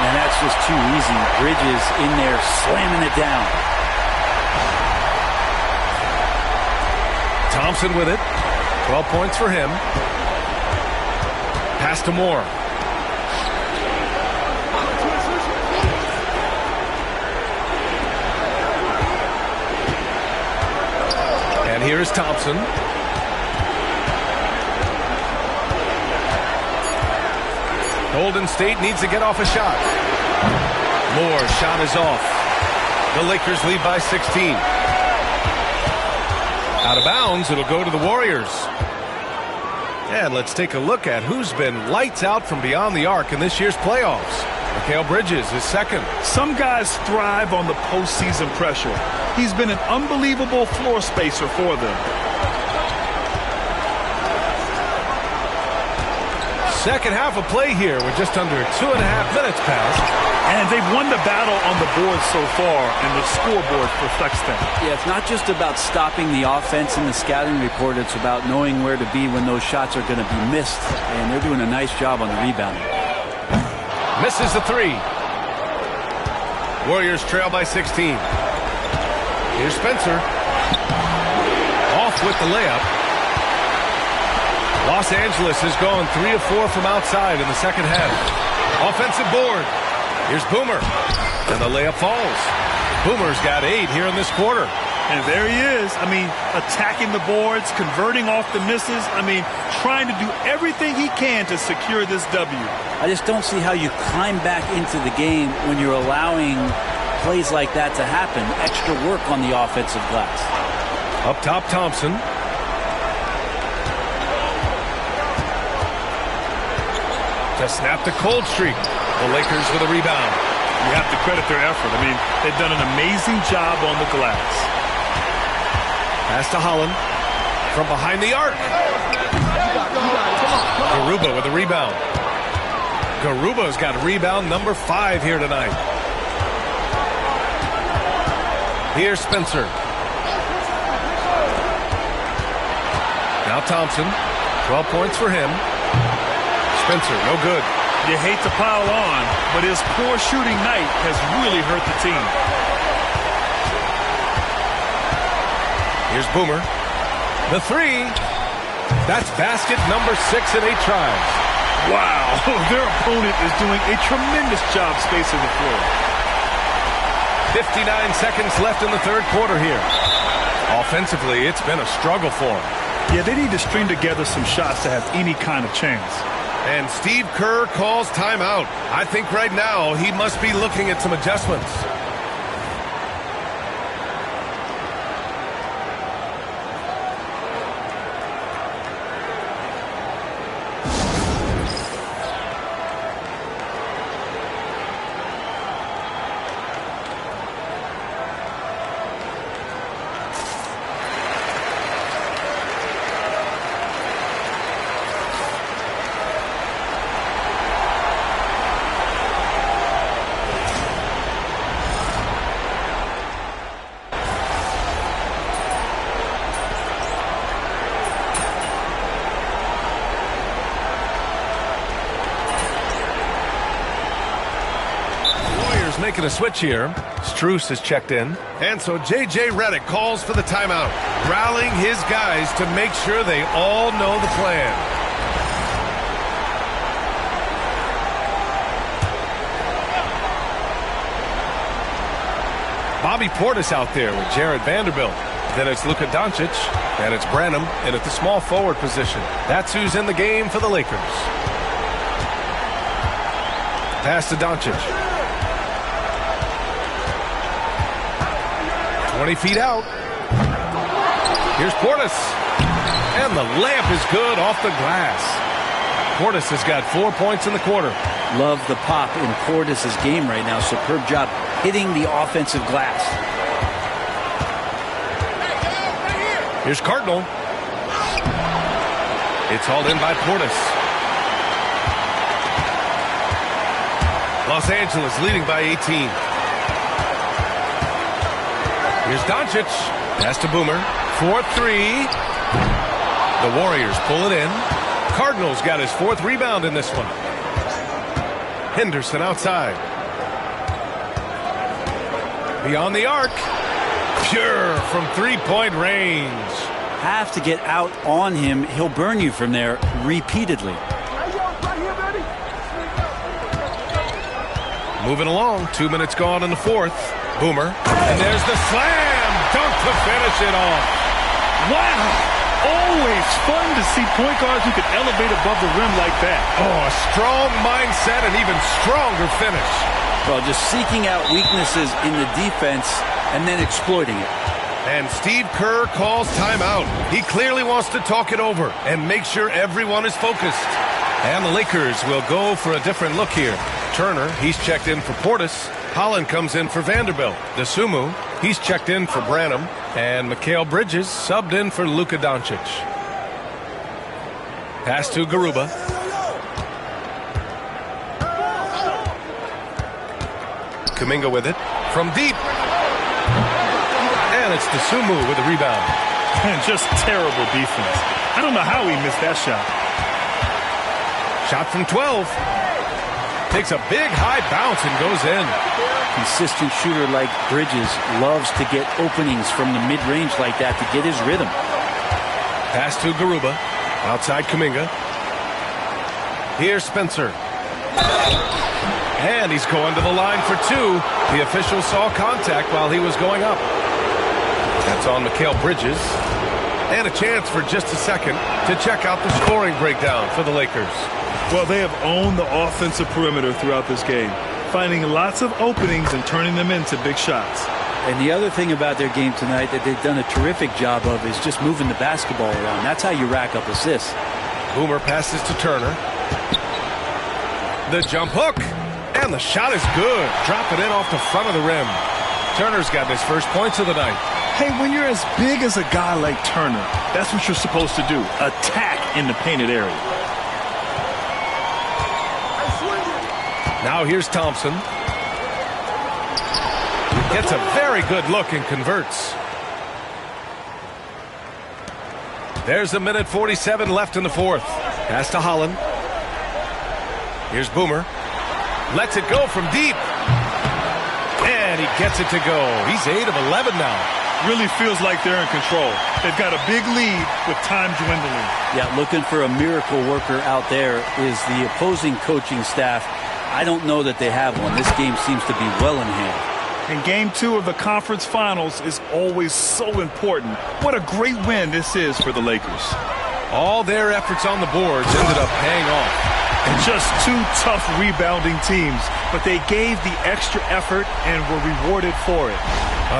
And that's just too easy. Bridges in there slamming it down. Thompson with it. 12 points for him. Pass to Moore. And here's Thompson. Golden State needs to get off a shot. Moore's shot is off. The Lakers lead by 16. Out of bounds, it'll go to the Warriors. And let's take a look at who's been lights out from beyond the arc in this year's playoffs. Mikal Bridges is second. Some guys thrive on the postseason pressure. He's been an unbelievable floor spacer for them. Second half of play here with just under 2.5 minutes passed. And they've won the battle on the board so far, and the scoreboard reflects that. Yeah, it's not just about stopping the offense in the scouting report. It's about knowing where to be when those shots are going to be missed. And they're doing a nice job on the rebounding. Misses the 3. Warriors trail by 16. Here's Spencer. Off with the layup. Los Angeles has gone 3 of 4 from outside in the second half. Offensive board. Here's Boomer. And the layup falls. Boomer's got 8 here in this quarter. And there he is. I mean, attacking the boards, converting off the misses. I mean, trying to do everything he can to secure this W. I just don't see how you climb back into the game when you're allowing plays like that to happen. Extra work on the offensive glass. Up top, Thompson. To snap the cold streak. The Lakers with a rebound. You have to credit their effort. I mean, they've done an amazing job on the glass. Pass to Holland. From behind the arc. Garuba with a rebound. Garuba's got rebound number 5 here tonight. Here's Spencer. Now Thompson. 12 points for him. Spencer, no good. You hate to pile on, but his poor shooting night has really hurt the team. Here's Boomer. The 3. That's basket number 6 in 8 tries. Wow, their opponent is doing a tremendous job spacing the floor. 59 seconds left in the third quarter here. Offensively, it's been a struggle for them. Yeah, they need to string together some shots to have any kind of chance. And Steve Kerr calls timeout. I think right now he must be looking at some adjustments. Making a switch here. Strus has checked in. And so J.J. Redick calls for the timeout, rallying his guys to make sure they all know the plan. Bobby Portis out there with Jared Vanderbilt. Then it's Luka Doncic, and it's Branham in at the small forward position. That's who's in the game for the Lakers. Pass to Doncic. 20 feet out. Here's Portis. And the layup is good off the glass. Portis has got 4 points in the quarter. Love the pop in Portis' game right now. Superb job hitting the offensive glass. Here's Cardinal. It's hauled in by Portis. Los Angeles leading by 18. Here's Doncic. Pass to Boomer. 4-3. The Warriors pull it in. Cardinals got his 4th rebound in this one. Henderson outside. Beyond the arc. Pure from 3-point range. Have to get out on him. He'll burn you from there repeatedly. Moving along. 2 minutes gone in the 4th. Boomer. And there's the slam dunk to finish it off. Wow. Always fun to see point guards who can elevate above the rim like that. Oh, a strong mindset and even stronger finish. Well, just seeking out weaknesses in the defense and then exploiting it. And Steve Kerr calls timeout. He clearly wants to talk it over and make sure everyone is focused. And the Lakers will go for a different look here. Turner, he's checked in for Portis. Holland comes in for Vanderbilt. Dosunmu, he's checked in for Branham. And Mikal Bridges subbed in for Luka Doncic. Pass to Garuba. Kuminga with it. From deep. And it's Dosunmu with the rebound. And just terrible defense. I don't know how he missed that shot. Shot from 12. Takes a big high bounce and goes in. Consistent shooter like Bridges loves to get openings from the mid-range like that to get his rhythm. Pass to Garuba. Outside Kuminga. Here's Spencer. And he's going to the line for 2. The official saw contact while he was going up. That's on Mikal Bridges. And a chance for just a second to check out the scoring breakdown for the Lakers. Well, they have owned the offensive perimeter throughout this game. finding lots of openings and turning them into big shots. And the other thing about their game tonight that they've done a terrific job of is just moving the basketball around. That's how you rack up assists. Boomer passes to Turner. The jump hook. And the shot is good. Drop it in off the front of the rim. Turner's got his first points of the night. Hey, when you're as big as a guy like Turner, that's what you're supposed to do. Attack in the painted area. Now here's Thompson. Gets a very good look and converts. There's a minute 47 left in the fourth. Pass to Holland. Here's Boomer. Lets it go from deep. And he gets it to go. He's 8 of 11 now. Really feels like they're in control. They've got a big lead with time dwindling. Yeah, looking for a miracle worker out there is the opposing coaching staff. I don't know that they have one. This game seems to be well in hand. And Game 2 of the conference finals is always so important. What a great win this is for the Lakers. All their efforts on the boards ended up paying off. And just two tough rebounding teams, but they gave the extra effort and were rewarded for it.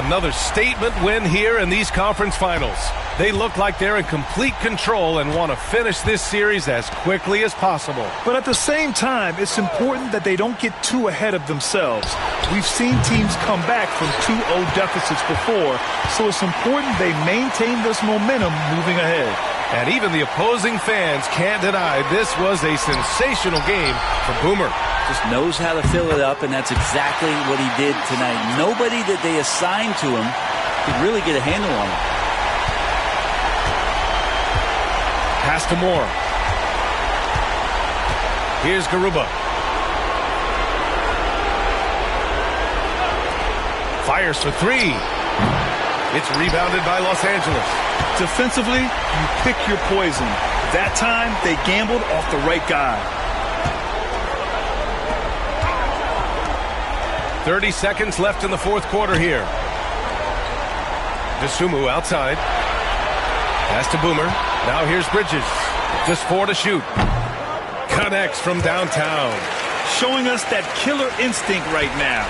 Another statement win here in these conference finals. They look like they're in complete control and want to finish this series as quickly as possible. But at the same time, it's important that they don't get too ahead of themselves. We've seen teams come back from 2-0 deficits before, so it's important they maintain this momentum moving ahead. And even the opposing fans can't deny this was a sensational game for Boomer. Just knows how to fill it up, and that's exactly what he did tonight. Nobody that they assigned to him could really get a handle on him. Pass to Moore. Here's Garuba. Fires for three. It's rebounded by Los Angeles. Defensively, you pick your poison. That time, they gambled off the right guy. 30 seconds left in the fourth quarter here. Dosunmu outside. Pass to Boomer. Now here's Bridges. Just 4 to shoot. Connects from downtown. Showing us that killer instinct right now.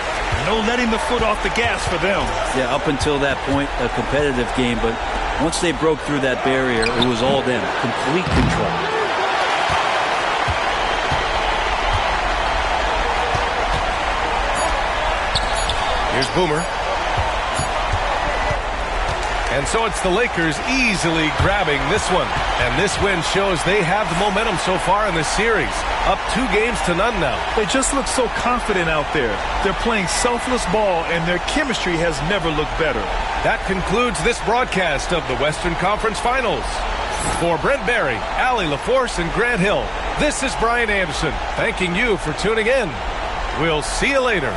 No letting the foot off the gas for them. Yeah, up until that point, a competitive game, but once they broke through that barrier, it was all them. Complete control. Here's Boomer. And so it's the Lakers easily grabbing this one. And this win shows they have the momentum so far in this series. Up 2-0 now. They just look so confident out there. They're playing selfless ball, and their chemistry has never looked better. That concludes this broadcast of the Western Conference Finals. For Brent Barry, Allie LaForce, and Grant Hill, this is Brian Anderson, thanking you for tuning in. We'll see you later.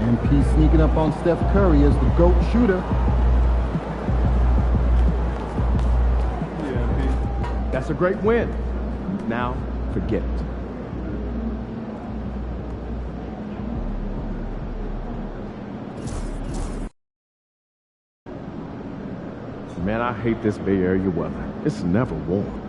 MP sneaking up on Steph Curry as the GOAT shooter. Yeah, MP. That's a great win. Now, forget it. Man, I hate this Bay Area weather. It's never warm.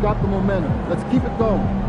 got the momentum. Let's keep it going.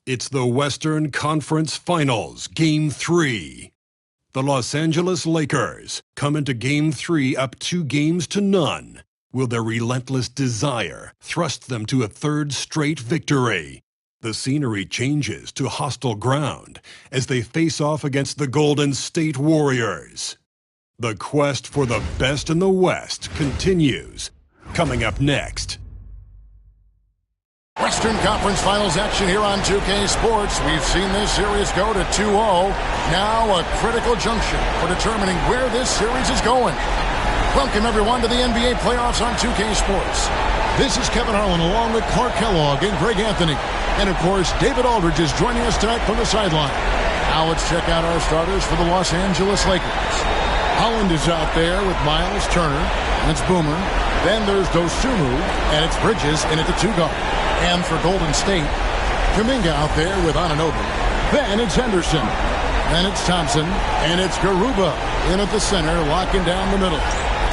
It's the Western Conference Finals, Game 3. The Los Angeles Lakers come into Game 3 up 2-0. Will their relentless desire thrust them to a third straight victory? The scenery changes to hostile ground as they face off against the Golden State Warriors. The quest for the best in the West continues. Coming up next. Western Conference Finals action here on 2K Sports. We've seen this series go to 2-0. Now a critical junction for determining where this series is going. Welcome, everyone, to the NBA playoffs on 2K Sports. This is Kevin Harlan along with Clark Kellogg and Greg Anthony. And, of course, David Aldridge is joining us tonight from the sideline. Now let's check out our starters for the Los Angeles Lakers. Holland is out there with Miles Turner, and it's Boomer. Then there's Dosunmu, and it's Bridges in at the 2-guard. And for Golden State, Kuminga out there with Anunoby. Then it's Henderson. Then it's Thompson. And it's Garuba in at the center, locking down the middle.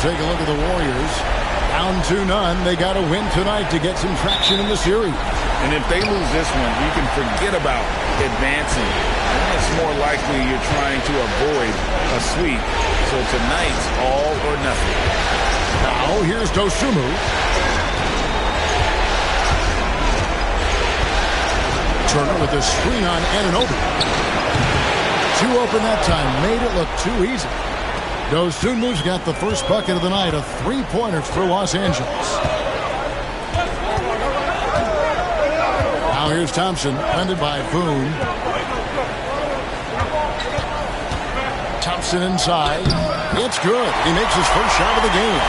Take a look at the Warriors. Down 2-0. They got to win tonight to get some traction in the series. And if they lose this one, you can forget about advancing. It's more likely you're trying to avoid a sweep. So tonight's all or nothing. Now here's Dosunmu. Turner with a screen on Anunoby. Too open that time. Made it look too easy. Dosunmu's got the first bucket of the night. A three-pointer for Los Angeles. Now here's Thompson, defended by Boone. Henderson inside. It's good. He makes his first shot of the game.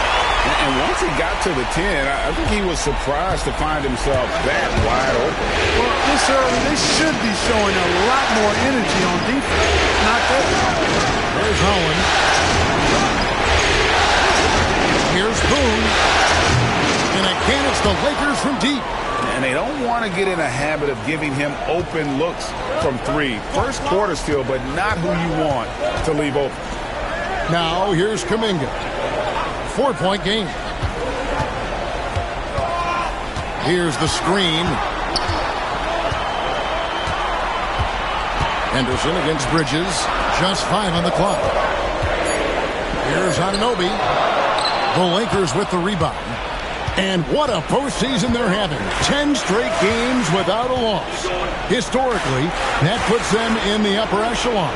And once he got to the 10, I think he was surprised to find himself that wide open. Well, this early, they should be showing a lot more energy on defense. Not that. There's Holland. Here's Boone. And again, it's the Lakers from deep. And they don't want to get in a habit of giving him open looks from three. First quarter still, but not who you want to leave open. Now, here's Kuminga. 4-point game. Here's the screen. Henderson against Bridges. Just 5 on the clock. Here's Anunoby. The Lakers with the rebound. And what a postseason they're having. 10 straight games without a loss. Historically, that puts them in the upper echelon.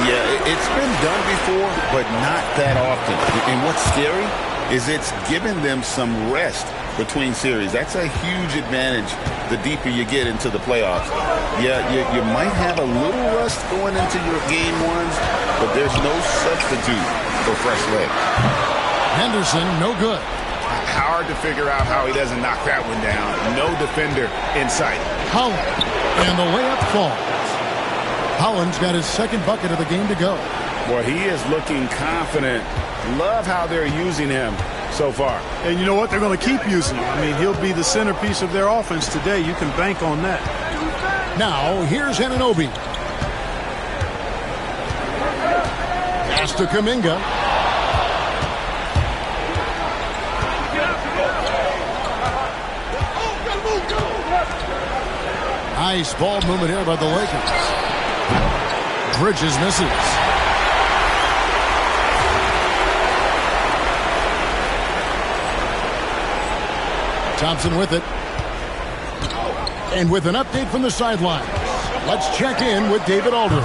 Yeah, it's been done before, but not that often. And what's scary is it's given them some rest between series. That's a huge advantage the deeper you get into the playoffs. Yeah, you might have a little rust going into your game ones, but there's no substitute for fresh legs. Henderson, no good. Hard to figure out how he doesn't knock that one down. No defender in sight. Holland, and the layup falls. Holland's got his second bucket of the game to go. Well, he is looking confident. Love how they're using him so far. And you know what? They're going to keep using him. I mean, he'll be the centerpiece of their offense today. You can bank on that. Now, here's Anunoby. Pass to Kuminga. Nice ball movement here by the Lakers. Bridges misses. Thompson with it. And with an update from the sidelines, let's check in with David Aldridge.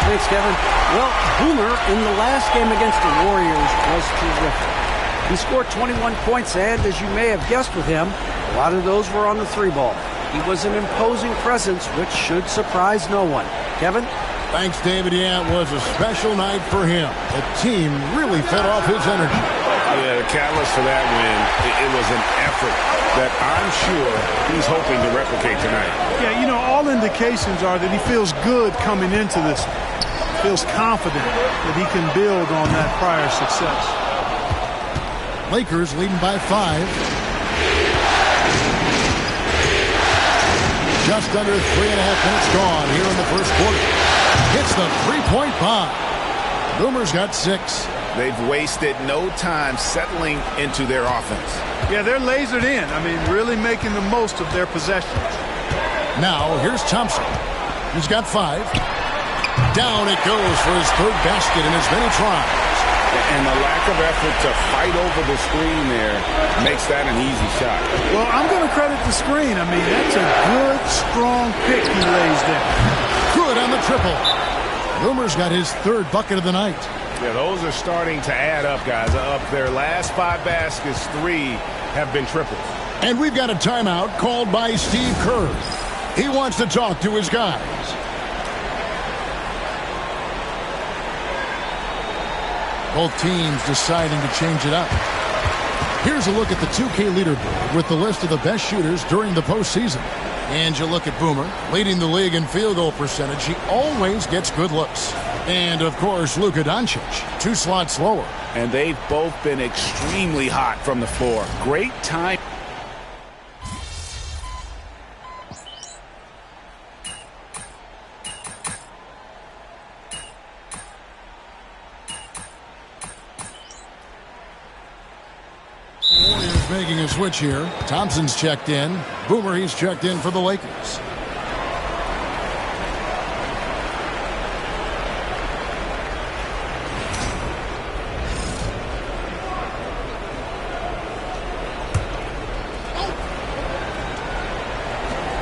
Thanks, Kevin. Well, Boomer in the last game against the Warriors was terrific. He scored 21 points, and as you may have guessed with him, a lot of those were on the 3-ball. He was an imposing presence, which should surprise no one. Kevin? Thanks, David. Yeah, it was a special night for him. The team really fed off his energy. Yeah, the catalyst for that win, it was an effort that I'm sure he's hoping to replicate tonight. Yeah, you know, all indications are that he feels good coming into this. Feels confident that he can build on that prior success. Lakers leading by 5. Just under 3.5 minutes gone here in the first quarter. Hits the 3-point bomb. Boomer's got 6. They've wasted no time settling into their offense. Yeah, they're lasered in. I mean, really making the most of their possessions. Now, here's Thompson. He's got 5. Down it goes for his third basket in as many tries. And the lack of effort to fight over the screen there makes that an easy shot. Well, I'm going to credit the screen. I mean, that's a good, strong pick he lays there. Good on the triple. Boomer's got his third bucket of the night. Yeah, those are starting to add up, guys. Up their last 5 baskets, 3 have been triples. And we've got a timeout called by Steve Kerr. He wants to talk to his guys. Both teams deciding to change it up. Here's a look at the 2K leaderboard with the list of the best shooters during the postseason. And you look at Boomer, leading the league in field goal percentage. He always gets good looks. And, of course, Luka Doncic, 2 slots lower. And they've both been extremely hot from the floor. Great time. Warriors making a switch here. Thompson's checked in. Boomer, he's checked in for the Lakers.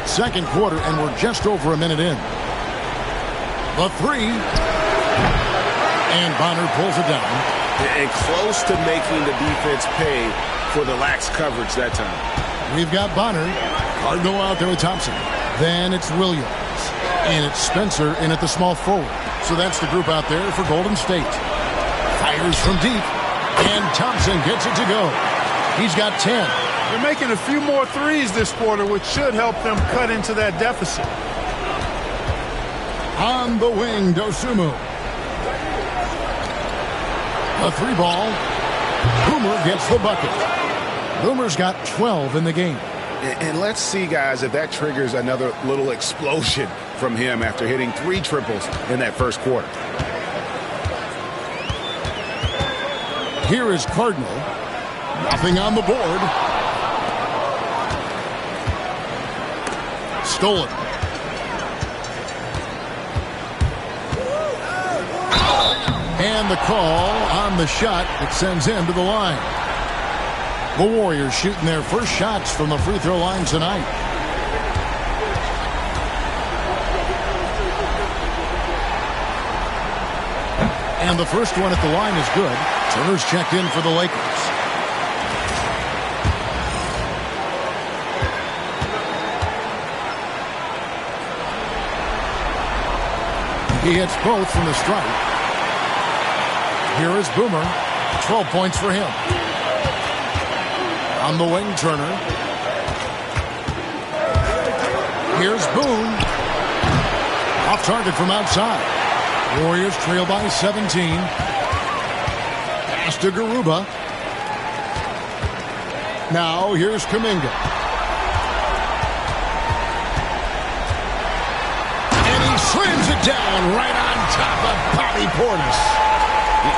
Second quarter, and we're just over a minute in. The 3. And Bonner pulls it down. And close to making the defense pay for the lax coverage that time. We've got Bonner. Cardinal out there with Thompson. Then it's Williams. And it's Spencer in at the small forward. So that's the group out there for Golden State. Fires from deep, and Thompson gets it to go. He's got 10. They're making a few more threes this quarter, which should help them cut into that deficit. On the wing, Dosunmu. A 3-ball. Boomer gets the bucket. Boomer's got 12 in the game. And let's see, guys, if that triggers another little explosion from him after hitting 3 triples in that first quarter. Here is Cardinal. Nothing on the board. Stolen. And the call on the shot that sends him to the line. The Warriors shooting their first shots from the free throw line tonight. And the first one at the line is good. Turner's checked in for the Lakers. He hits both from the stripe. Here is Boomer. 12 points for him. On the wing, Turner. Here's Boone. Off target from outside. Warriors trail by 17. Pass to Garuba. Now here's Kuminga. And he slams it down right on top of Bobby Portis.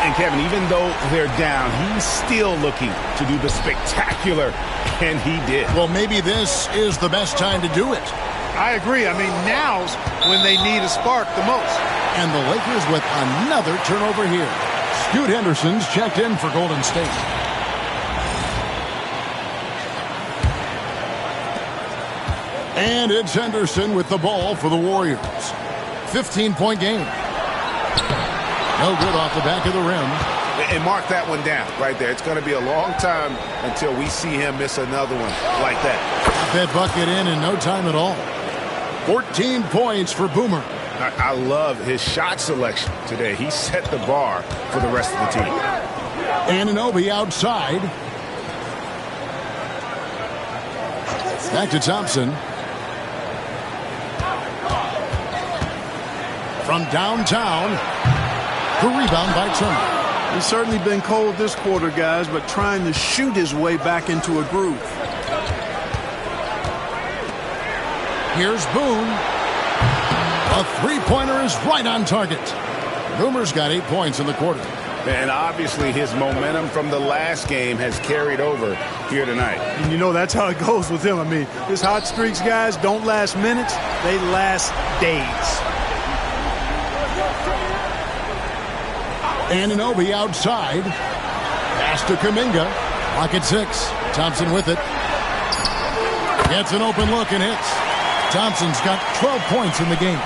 And Kevin, even though they're down, he's still looking to do the spectacular, and he did. Well, maybe this is the best time to do it. I agree. I mean, now's when they need a spark the most. And the Lakers with another turnover here. Scoot Henderson's checked in for Golden State. And it's Henderson with the ball for the Warriors. 15-point game. No good off the back of the rim. And mark that one down right there. It's going to be a long time until we see him miss another one like that. Got that bucket in no time at all. 14 points for Boomer. I love his shot selection today. He set the bar for the rest of the team. Anunoby outside. Back to Thompson. From downtown. The rebound by Turner. He's certainly been cold this quarter, guys, but trying to shoot his way back into a groove. Here's Boone. A three-pointer is right on target. Boomer's got 8 points in the quarter. And obviously his momentum from the last game has carried over here tonight. And you know that's how it goes with him. I mean, his hot streaks, guys, don't last minutes. They last days. Anunoby outside. Pass to Kuminga. Lock at 6. Thompson with it. Gets an open look and hits. Thompson's got 12 points in the game.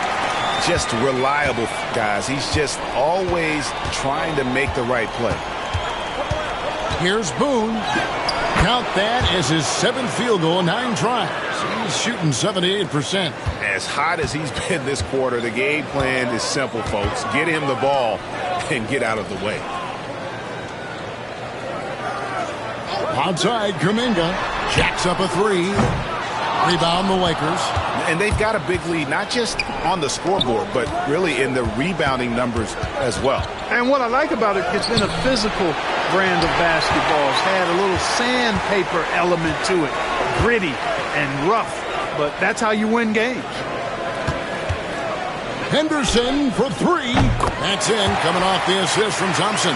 Just reliable, guys. He's just always trying to make the right play. Here's Boone. Count that as his 7th field goal in 9 tries. He's shooting 78%. As hot as he's been this quarter, the game plan is simple, folks. Get him the ball and get out of the way. Outside, Kuminga jacks up a 3. Rebound the Lakers. And they've got a big lead, not just on the scoreboard, but really in the rebounding numbers as well. And what I like about it, it's been a physical brand of basketball. It's had a little sandpaper element to it. Gritty and rough, but that's how you win games. Henderson for 3. That's in, coming off the assist from Thompson.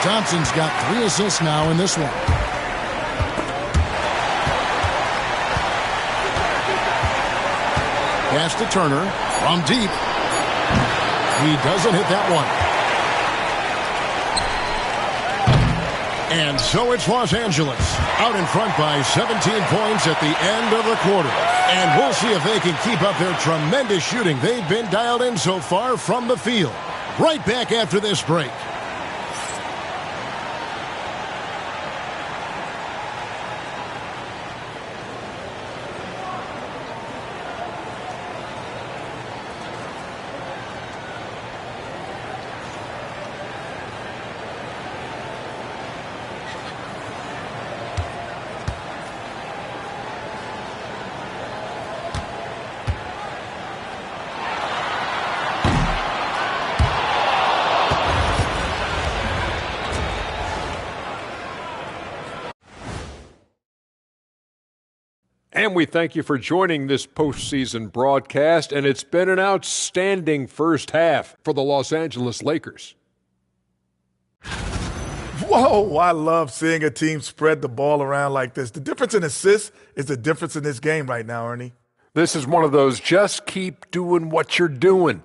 Thompson's got 3 assists now in this one. Pass to Turner from deep. He doesn't hit that one. And so it's Los Angeles out in front by 17 points at the end of the quarter. And we'll see if they can keep up their tremendous shooting they've been dialed in so far from the field. Right back after this break. And we thank you for joining this postseason broadcast, and it's been an outstanding first half for the Los Angeles Lakers. Whoa, I love seeing a team spread the ball around like this. The difference in assists is the difference in this game right now, Ernie. This is one of those just keep doing what you're doing.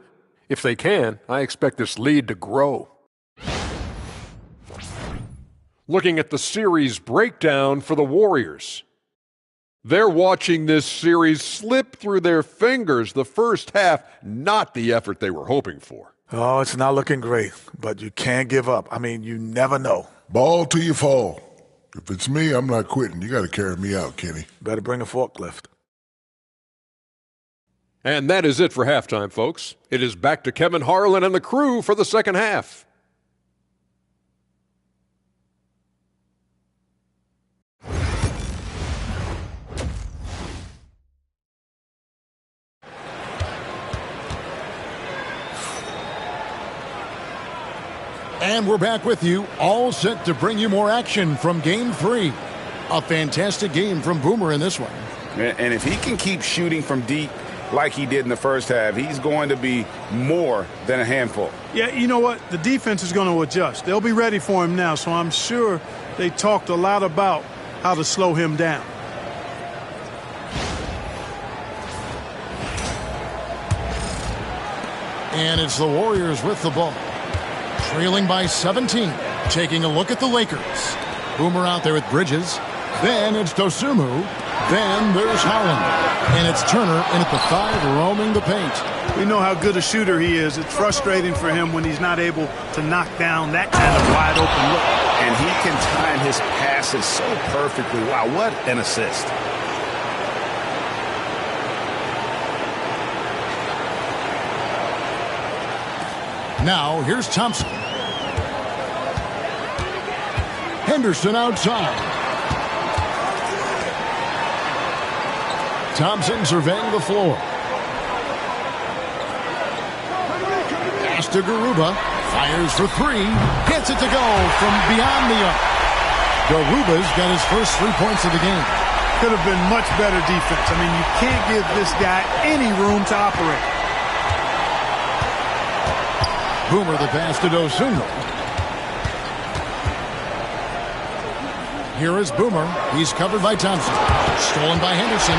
If they can, I expect this lead to grow. Looking at the series breakdown for the Warriors. They're watching this series slip through their fingers. The first half, not the effort they were hoping for. Oh, it's not looking great, but you can't give up. I mean, you never know. Ball till you fall. If it's me, I'm not quitting. You got to carry me out, Kenny. Better bring a forklift. And that is it for halftime, folks. It is back to Kevin Harlan and the crew for the second half. And we're back with you, all set to bring you more action from Game 3. A fantastic game from Boomer in this one. And if he can keep shooting from deep like he did in the first half, he's going to be more than a handful. Yeah, you know what? The defense is going to adjust. They'll be ready for him now, so I'm sure they talked a lot about how to slow him down. And it's the Warriors with the ball. Trailing by 17. Taking a look at the Lakers. Boomer out there with Bridges. Then it's Dosunmu. Then there's Holland. And it's Turner in at the 5, roaming the paint. We know how good a shooter he is. It's frustrating for him when he's not able to knock down that kind of wide open look. And he can time his passes so perfectly. Wow, what an assist. Now, here's Thompson. Henderson outside. Thompson surveying the floor. Pass to Garuba. Fires for 3. Gets it to go from beyond the arc. Garuba's got his first 3 points of the game. Could have been much better defense. I mean, you can't give this guy any room to operate. Boomer the pass to Dosunmu. Here is Boomer. He's covered by Thompson. Stolen by Henderson.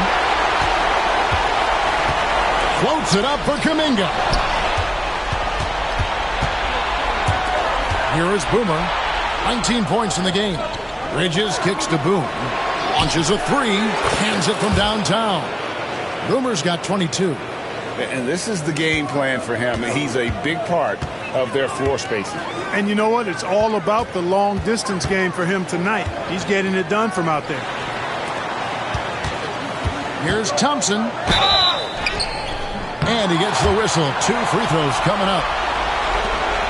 Floats it up for Kuminga. Here is Boomer. 19 points in the game. Bridges kicks to Boone. Launches a 3. Hands it from downtown. Boomer's got 22. And this is the game plan for him. He's a big part of their floor spacing. And you know what? It's all about the long distance game for him tonight. He's getting it done from out there. Here's Thompson. And he gets the whistle. 2 free throws coming up.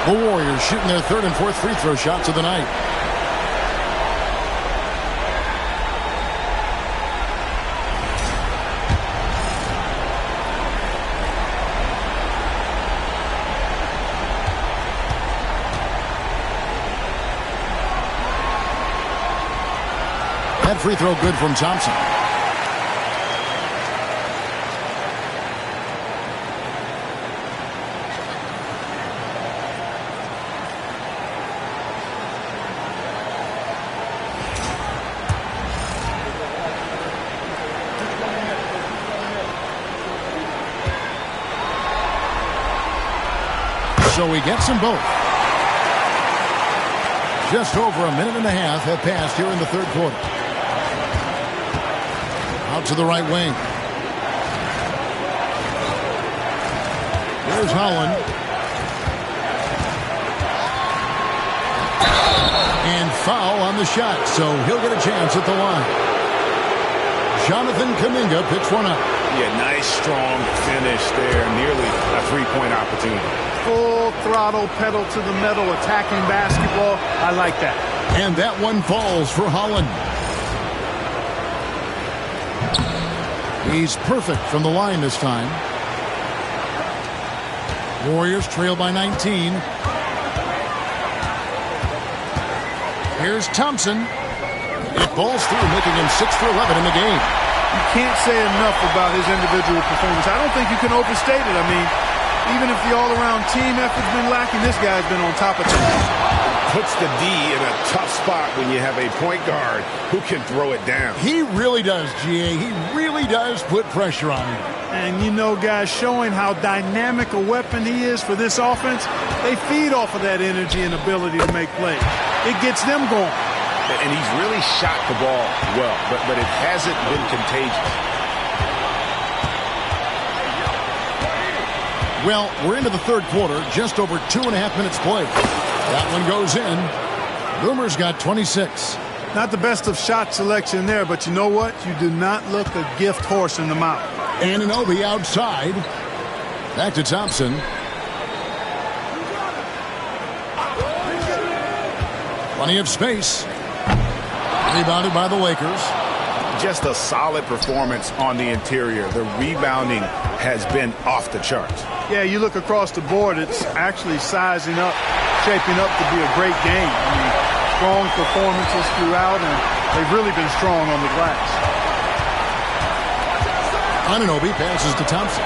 The Warriors shooting their 3rd and 4th free throw shots of the night. That free throw good from Thompson. So he gets them both. Just over a minute and a half have passed here in the 3rd quarter. Out to the right wing. There's Holland. And foul on the shot, so he'll get a chance at the line. Jonathan Kuminga picks one up. Yeah, nice, strong finish there. Nearly a 3-point opportunity. Full throttle, pedal to the metal, attacking basketball. I like that. And that one falls for Holland. He's perfect from the line this time. Warriors trail by 19. Here's Thompson. It falls through, making him 6 for 11 in the game. You can't say enough about his individual performance. I don't think you can overstate it. I mean, even if the all-around team effort's been lacking, this guy's been on top of things. Puts the D in a tough spot when you have a point guard who can throw it down. He really does, GA. He really does put pressure on him. And, you know, guys, showing how dynamic a weapon he is for this offense, they feed off of that energy and ability to make plays. It gets them going. And he's really shot the ball well, but it hasn't been contagious. Well, we're into the third quarter, just over 2.5 minutes played. That one goes in. Boomer's got 26. Not the best of shot selection there, but you know what? You do not look a gift horse in the mouth. Anunoby outside. Back to Thompson. Plenty of space. Rebounded by the Lakers. Just a solid performance on the interior. The rebounding has been off the charts. Yeah, you look across the board, it's actually sizing up, shaping up to be a great game. I mean, strong performances throughout, and they've really been strong on the glass. Anunoby passes to Thompson.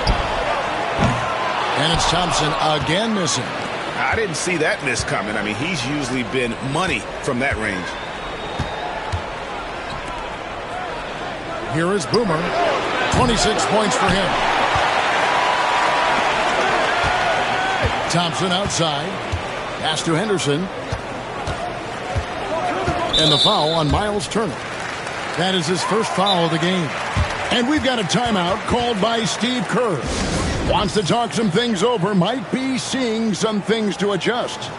And it's Thompson again missing. I didn't see that miss coming. I mean, he's usually been money from that range. Here is Boomer. 26 points for him. Thompson outside. Pass to Henderson. And the foul on Miles Turner. That is his first foul of the game. And we've got a timeout called by Steve Kerr. Wants to talk some things over. Might be seeing some things to adjust.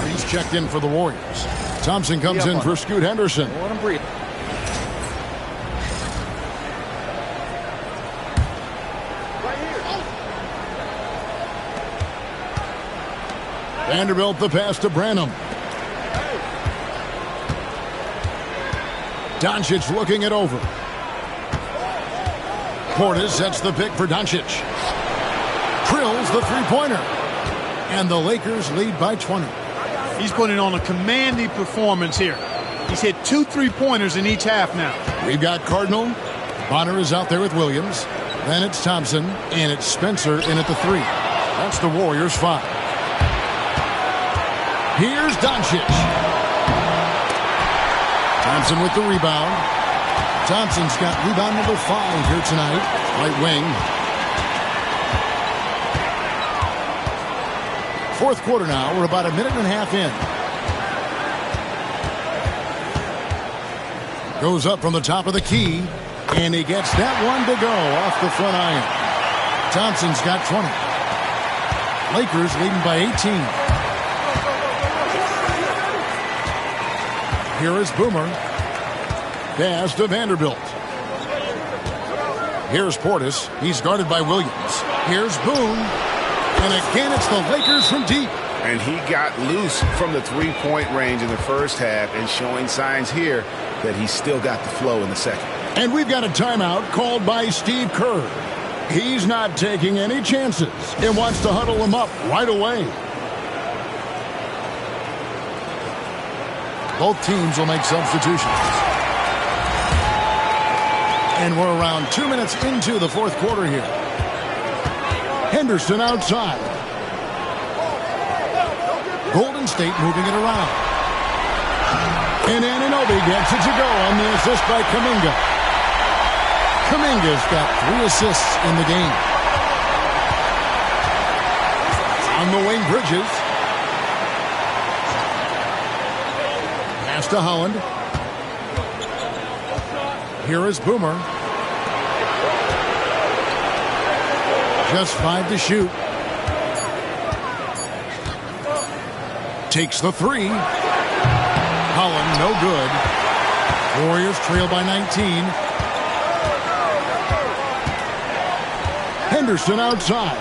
He's checked in for the Warriors. Thompson comes in for Scoot Henderson. Let him breathe. Vanderbilt the pass to Branham. Doncic looking it over. Portis sets the pick for Doncic. Drills the three-pointer. And the Lakers lead by 20. He's putting on a commanding performance here. He's hit 2 3-pointers in each half now. We've got Cardinal. Bonner is out there with Williams. Then it's Thompson. And it's Spencer in at the 3. That's the Warriors' 5. Here's Doncic. Thompson with the rebound. Thompson's got rebound number 5 here tonight. Right wing. Fourth quarter now. We're about a minute and a half in. Goes up from the top of the key. And he gets that one to go off the front iron. Thompson's got 20. Lakers leading by 18. Here is Boomer. Pass to Vanderbilt. Here's Portis. He's guarded by Williams. Here's Boone. And again, it's the Lakers from deep. And he got loose from the three-point range in the first half and showing signs here that he's still got the flow in the second. And we've got a timeout called by Steve Kerr. He's not taking any chances and wants to huddle them up right away. Both teams will make substitutions. And we're around 2 minutes into the fourth quarter here. Henderson outside. Golden State moving it around. And Anunoby gets it to go on the assist by Kuminga. Kuminga's got 3 assists in the game. On the wing, Bridges. Pass to Holland. Here is Boomer. Just 5 to shoot. Takes the 3. Holland, no good. Warriors trail by 19. Henderson outside.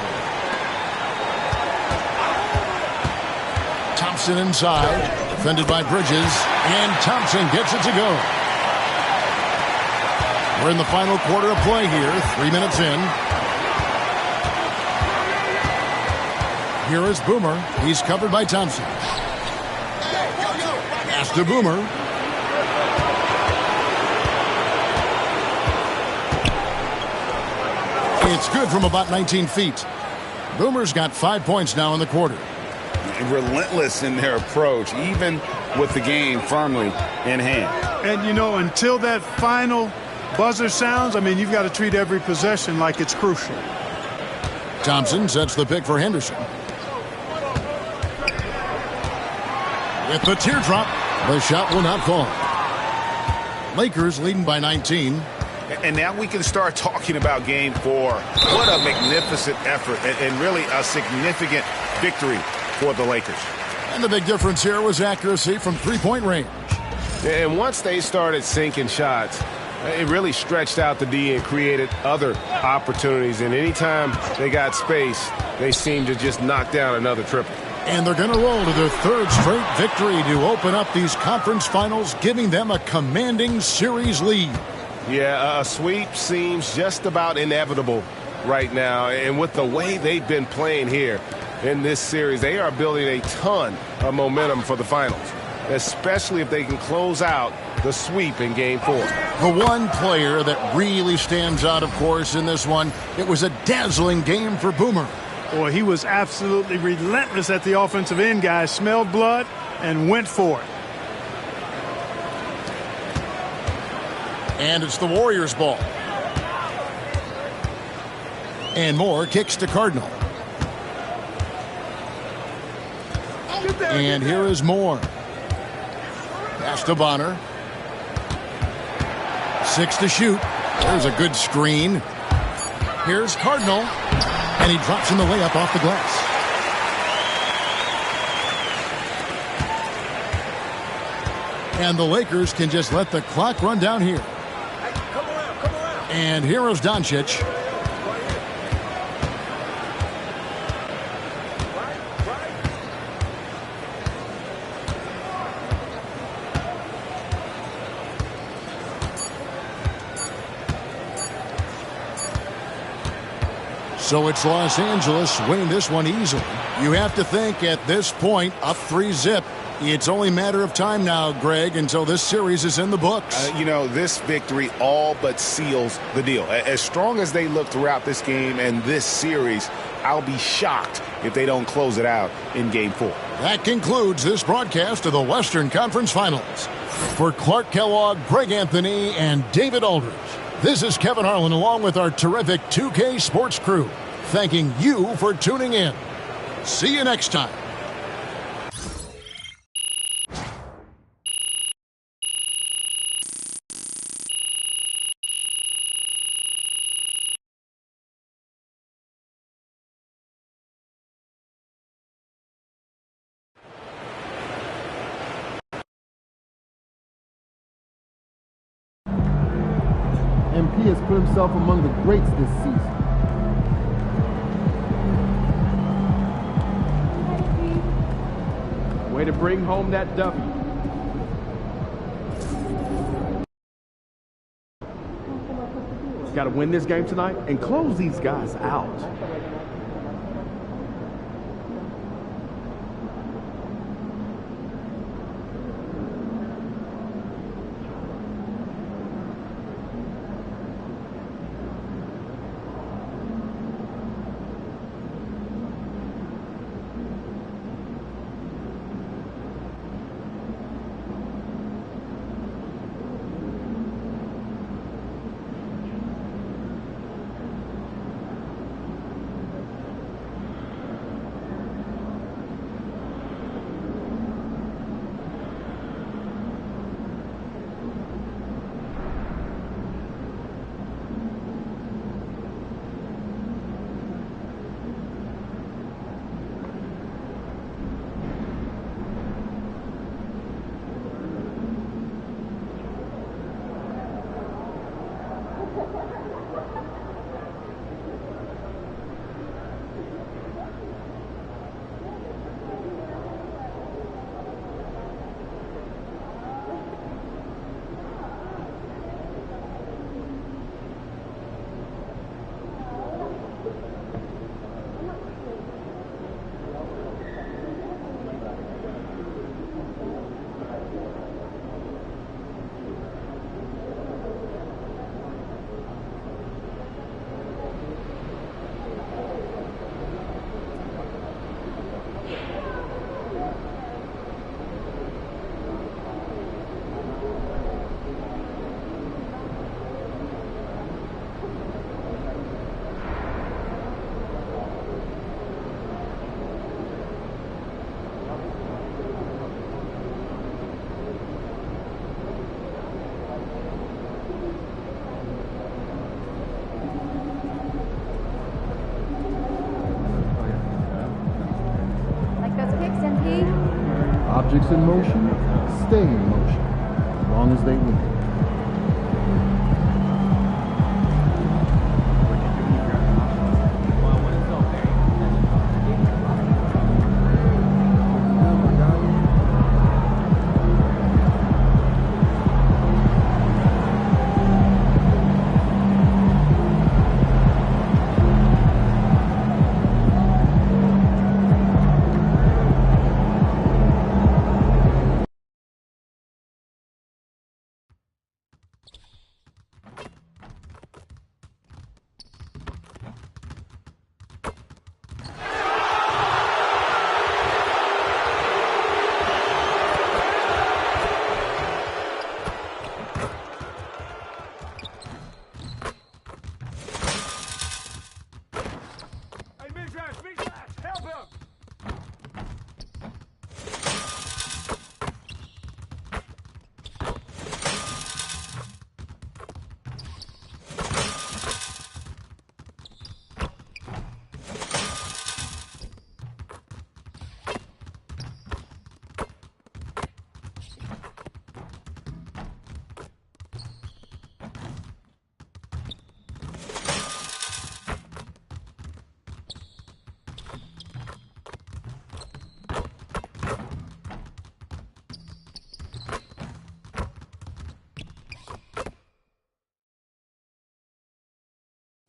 Thompson inside, defended by Bridges, and Thompson gets it to go. We're in the final quarter of play here, 3 minutes in. Here is Boomer. He's covered by Thompson. Pass to Boomer. It's good from about 19 feet. Boomer's got 5 points now in the quarter. Relentless in their approach, even with the game firmly in hand. And, you know, until that final buzzer sounds, I mean, you've got to treat every possession like it's crucial. Thompson sets the pick for Henderson. With the teardrop, the shot will not fall. Lakers leading by 19. And now we can start talking about Game 4. What a magnificent effort and really a significant victory for the Lakers. And the big difference here was accuracy from three-point range. And once they started sinking shots, it really stretched out the D and created other opportunities. And anytime they got space, they seemed to just knock down another triple. And they're going to roll to their third straight victory to open up these conference finals, giving them a commanding series lead. Yeah, a sweep seems just about inevitable right now. And with the way they've been playing here in this series, they are building a ton of momentum for the finals, especially if they can close out the sweep in Game 4. The one player that really stands out, of course, in this one, it was a dazzling game for Boomer. Boy, he was absolutely relentless at the offensive end, guys. Smelled blood and went for it. And it's the Warriors' ball. And Moore kicks to Cardinal. And here is Moore. Pass to Bonner. 6 to shoot. There's a good screen. Here's Cardinal. And he drops in the layup off the glass. And the Lakers can just let the clock run down here. And here is Doncic. So it's Los Angeles winning this one easily. You have to think at this point, up 3-zip. It's only a matter of time now, Greg, until this series is in the books. You know, this victory all but seals the deal. As strong as they look throughout this game and this series, I'll be shocked if they don't close it out in Game 4. That concludes this broadcast of the Western Conference Finals. For Clark Kellogg, Greg Anthony, and David Aldridge, this is Kevin Harlan along with our terrific 2K Sports crew, thanking you for tuning in. See you next time. MP has put himself among the greats this season. Way to bring home that W. Got to win this game tonight and close these guys out. Objects in motion stay in motion as long as they move.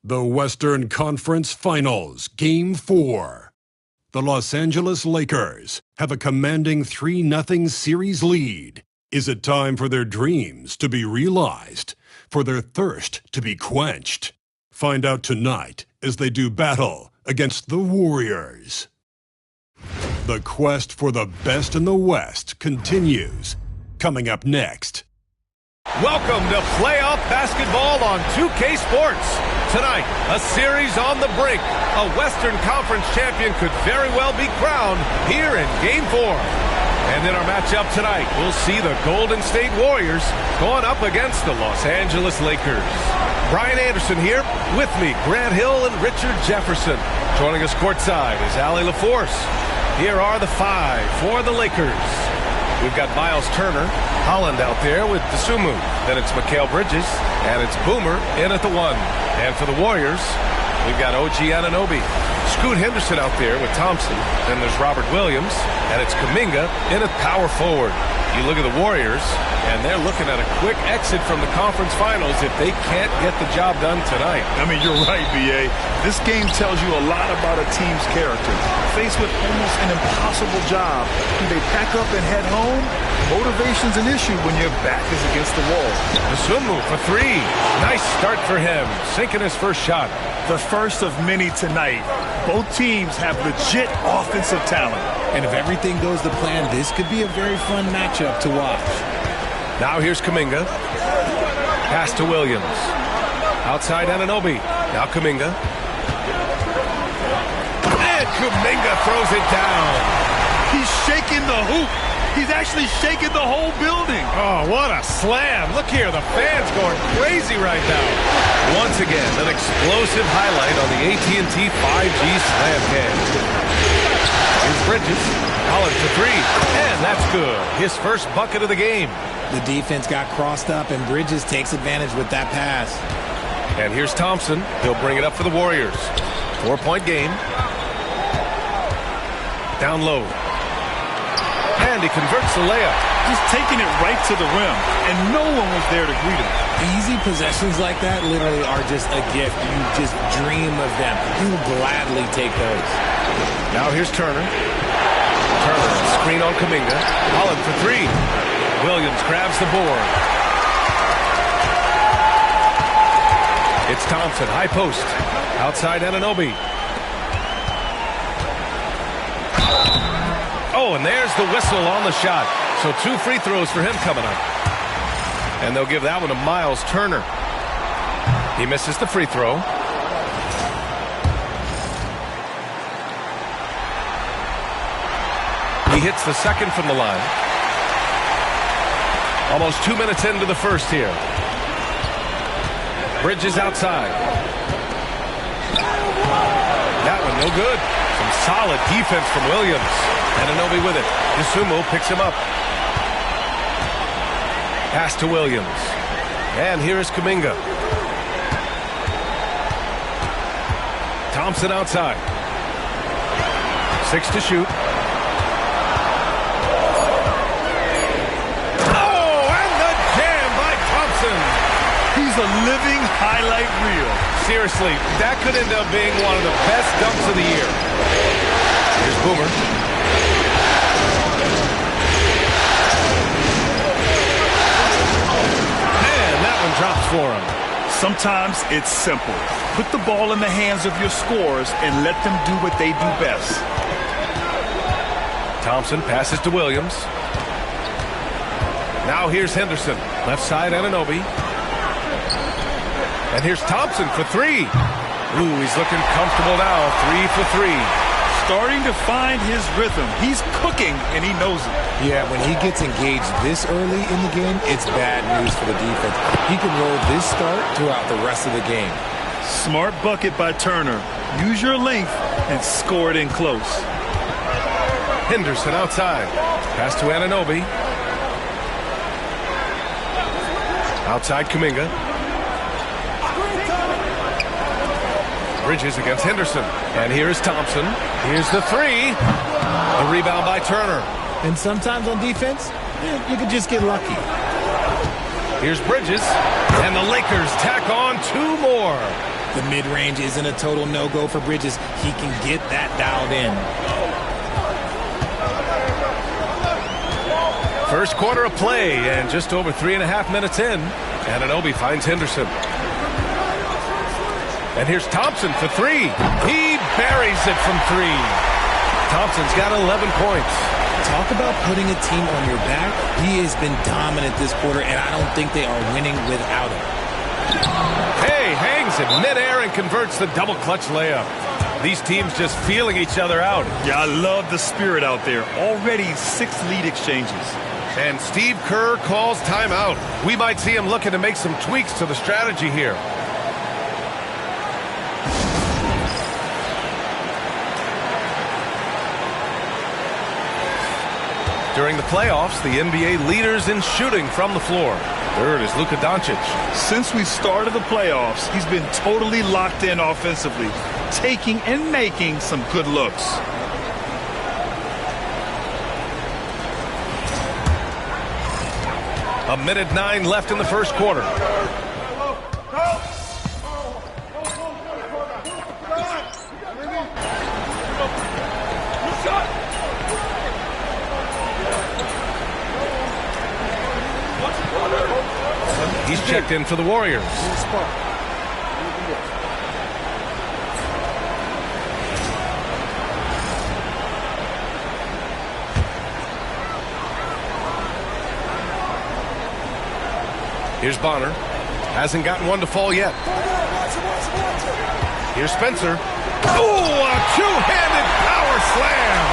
The Western Conference Finals, Game 4. The Los Angeles Lakers have a commanding 3-0 series lead. Is it time for their dreams to be realized, for their thirst to be quenched? Find out tonight as they do battle against the Warriors. The quest for the best in the West continues. Coming up next. Welcome to playoff basketball on 2K Sports. Tonight, a series on the brink. A Western Conference champion could very well be crowned here in Game 4. And in our matchup tonight, we'll see the Golden State Warriors going up against the Los Angeles Lakers. Brian Anderson here. With me, Grant Hill and Richard Jefferson. Joining us courtside is Allie LaForce. Here are the 5 for the Lakers. We've got Miles Turner, Holland out there with Dosunmu. Then it's Mikal Bridges, and it's Boomer in at the 1. And for the Warriors, we've got OG Anunoby. Scoot Henderson out there with Thompson. Then there's Robert Williams, and it's Kuminga in at power forward. You look at the Warriors, and they're looking at a quick exit from the conference finals if they can't get the job done tonight. I mean, you're right, B.A. This game tells you a lot about a team's character. Faced with almost an impossible job, do they pack up and head home? Motivation's an issue when your back is against the wall. Dosunmu for 3. Nice start for him, sinking his first shot. The first of many tonight. Both teams have legit offensive talent. And if everything goes to plan, this could be a very fun matchup to watch. Now here's Kuminga. Pass to Williams. Outside Anunoby. Now Kuminga. And Kuminga throws it down. He's shaking the hoop. He's actually shaking the whole building. Oh, what a slam. Look here, the fans going crazy right now. Once again, an explosive highlight on the AT&T 5G Slam Cam. Here's Bridges. Holland for 3. And that's good. His first bucket of the game. The defense got crossed up, and Bridges takes advantage with that pass. And here's Thompson. He'll bring it up for the Warriors. 4-point game. Down low. And he converts the layup. Just taking it right to the rim, and no one was there to greet him. Easy possessions like that literally are just a gift. You just dream of them. You'll gladly take those. Now here's Turner. Turner, screen on Kuminga. Holland for 3. Williams grabs the board. It's Thompson, high post. Outside Anunoby. Oh, and there's the whistle on the shot. So 2 free throws for him coming up. And they'll give that one to Miles Turner. He misses the free throw. He hits the second from the line. Almost 2 minutes into the first here. Bridges outside. That one no good. Some solid defense from Williams. Anunoby with it. Dosunmu picks him up. Pass to Williams. And here is Kuminga. Thompson outside. 6 to shoot. Oh, and the jam by Thompson. He's a living highlight reel. Seriously, that could end up being one of the best dunks of the year. Here's Boomer. Man, that one drops for him. Sometimes it's simple. Put the ball in the hands of your scorers and let them do what they do best. Thompson passes to Williams. Now here's Henderson. Left side, Anunoby. And here's Thompson for 3. Ooh, he's looking comfortable now. 3 for 3. Starting to find his rhythm. He's cooking, and he knows it. Yeah, when he gets engaged this early in the game, it's bad news for the defense. He can roll this start throughout the rest of the game. Smart bucket by Turner. Use your length and score it in close. Henderson outside. Pass to Anunoby. Outside Kuminga. Bridges against Henderson. And here is Thompson. Here's the 3. The rebound by Turner. And sometimes on defense, you can just get lucky. Here's Bridges. And the Lakers tack on 2 more. The mid-range isn't a total no-go for Bridges. He can get that dialed in. First quarter of play, and just over 3.5 minutes in. Anunoby finds Henderson. And here's Thompson for 3. He buries it from 3. Thompson's got 11 points. Talk about putting a team on your back. He has been dominant this quarter, and I don't think they are winning without him. Hey, hangs in midair and converts the double clutch layup. These teams just feeling each other out. Yeah, I love the spirit out there. Already 6 lead exchanges. And Steve Kerr calls timeout. We might see him looking to make some tweaks to the strategy here. During the playoffs, the NBA leaders in shooting from the floor. Third is Luka Doncic. Since we started the playoffs, he's been totally locked in offensively, taking and making some good looks. A minute 9 left in the first quarter. He's checked in for the Warriors. Here's Bonner. Hasn't gotten one to fall yet. Here's Spencer. Oh, a two-handed power slam.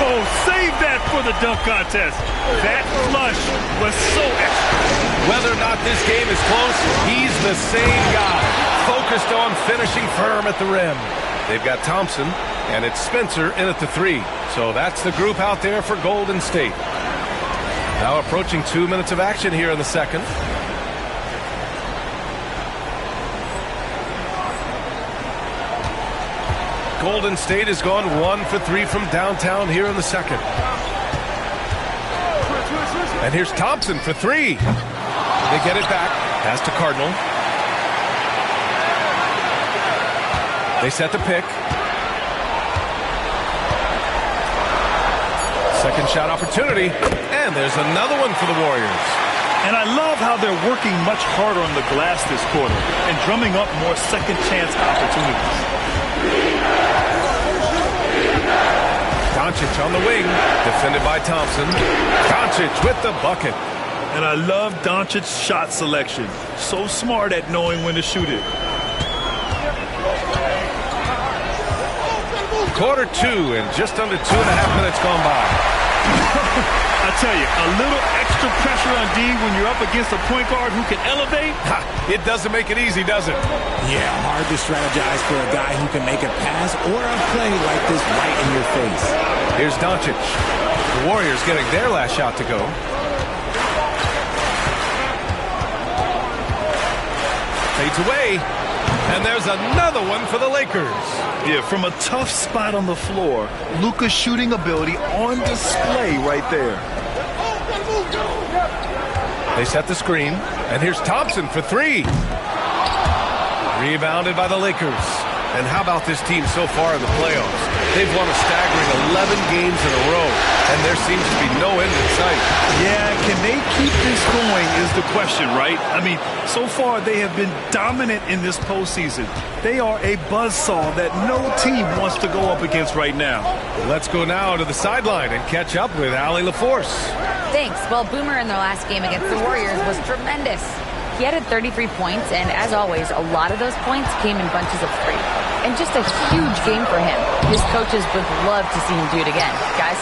Oh, save that for the dunk contest. That flush was so extra. Whether or not this game is close, he's the same guy. Focused on finishing firm at the rim. They've got Thompson, and it's Spencer in at the 3. So that's the group out there for Golden State. Now approaching 2 minutes of action here in the second. Golden State has gone 1 for 3 from downtown here in the second. And here's Thompson for 3. They get it back. Pass to Cardinal. They set the pick. Second shot opportunity. And there's another one for the Warriors. And I love how they're working much harder on the glass this quarter and drumming up more second chance opportunities. Doncic on the wing, defended by Thompson. Doncic with the bucket. And I love Doncic's shot selection. So smart at knowing when to shoot it. Quarter 2 and just under 2.5 minutes gone by. I tell you, a little extra pressure on D when you're up against a point guard who can elevate. It doesn't make it easy, does it? Yeah, hard to strategize for a guy who can make a pass or a play like this right in your face. Here's Doncic. The Warriors getting their last shot to go. Fades away. And there's another one for the Lakers. Yeah, from a tough spot on the floor, Luka's shooting ability on display right there. They set the screen, and here's Thompson for three. Rebounded by the Lakers. And how about this team so far in the playoffs? They've won a staggering 11 games in a row, and there seems to be no end in sight. Yeah, can they keep this going is the question, right? I mean, so far they have been dominant in this postseason. They are a buzzsaw that no team wants to go up against right now. Let's go now to the sideline and catch up with Allie LaForce. Thanks. Well, Boomer in their last game against the Warriors was tremendous. He added 33 points, and as always, a lot of those points came in bunches of three. And just a huge game for him. His coaches would love to see him do it again. Guys?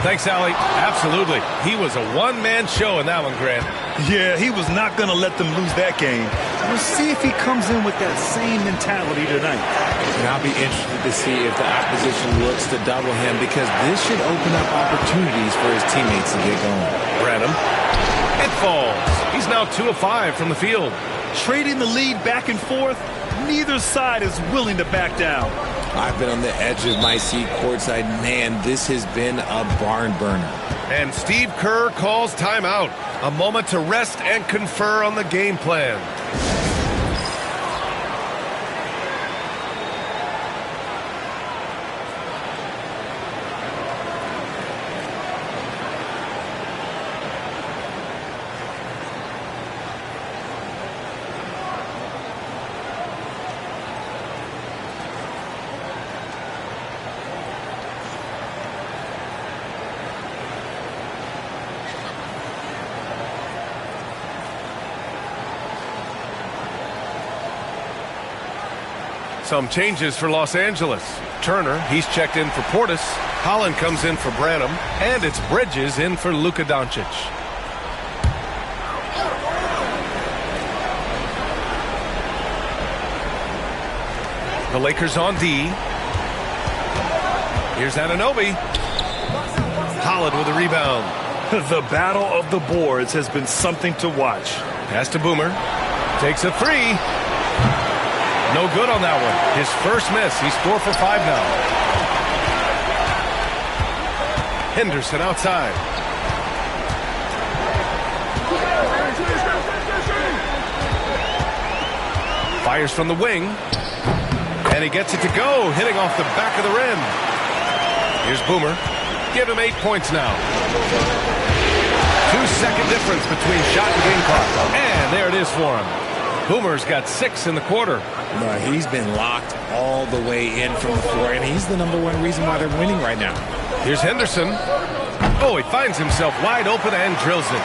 Thanks, Allie. Absolutely. He was a one-man show in that one, Grant. Yeah, he was not going to let them lose that game. We'll see if he comes in with that same mentality tonight. And I'll be interested to see if the opposition looks to double him, because this should open up opportunities for his teammates to get going. Branham. It falls. He's now 2 of 5 from the field. Trading the lead back and forth, neither side is willing to back down. I've been on the edge of my seat courtside. Man, this has been a barn burner. And Steve Kerr calls timeout. A moment to rest and confer on the game plan. Some changes for Los Angeles. Turner, he's checked in for Portis. Holland comes in for Branham. And it's Bridges in for Luka Doncic. The Lakers on D. Here's Anunoby. Holland with a rebound. The battle of the boards has been something to watch. Pass to Boomer. Takes a three. No good on that one. His first miss. He's 4 for 5 now. Henderson outside. Fires from the wing. And he gets it to go, hitting off the back of the rim. Here's Boomer. Give him 8 points now. 2-second difference between shot and game clock. And there it is for him. Boomer's got 6 in the quarter. No, he's been locked all the way in from the floor, and he's the #1 reason why they're winning right now. Here's Henderson. Oh, he finds himself wide open and drills it.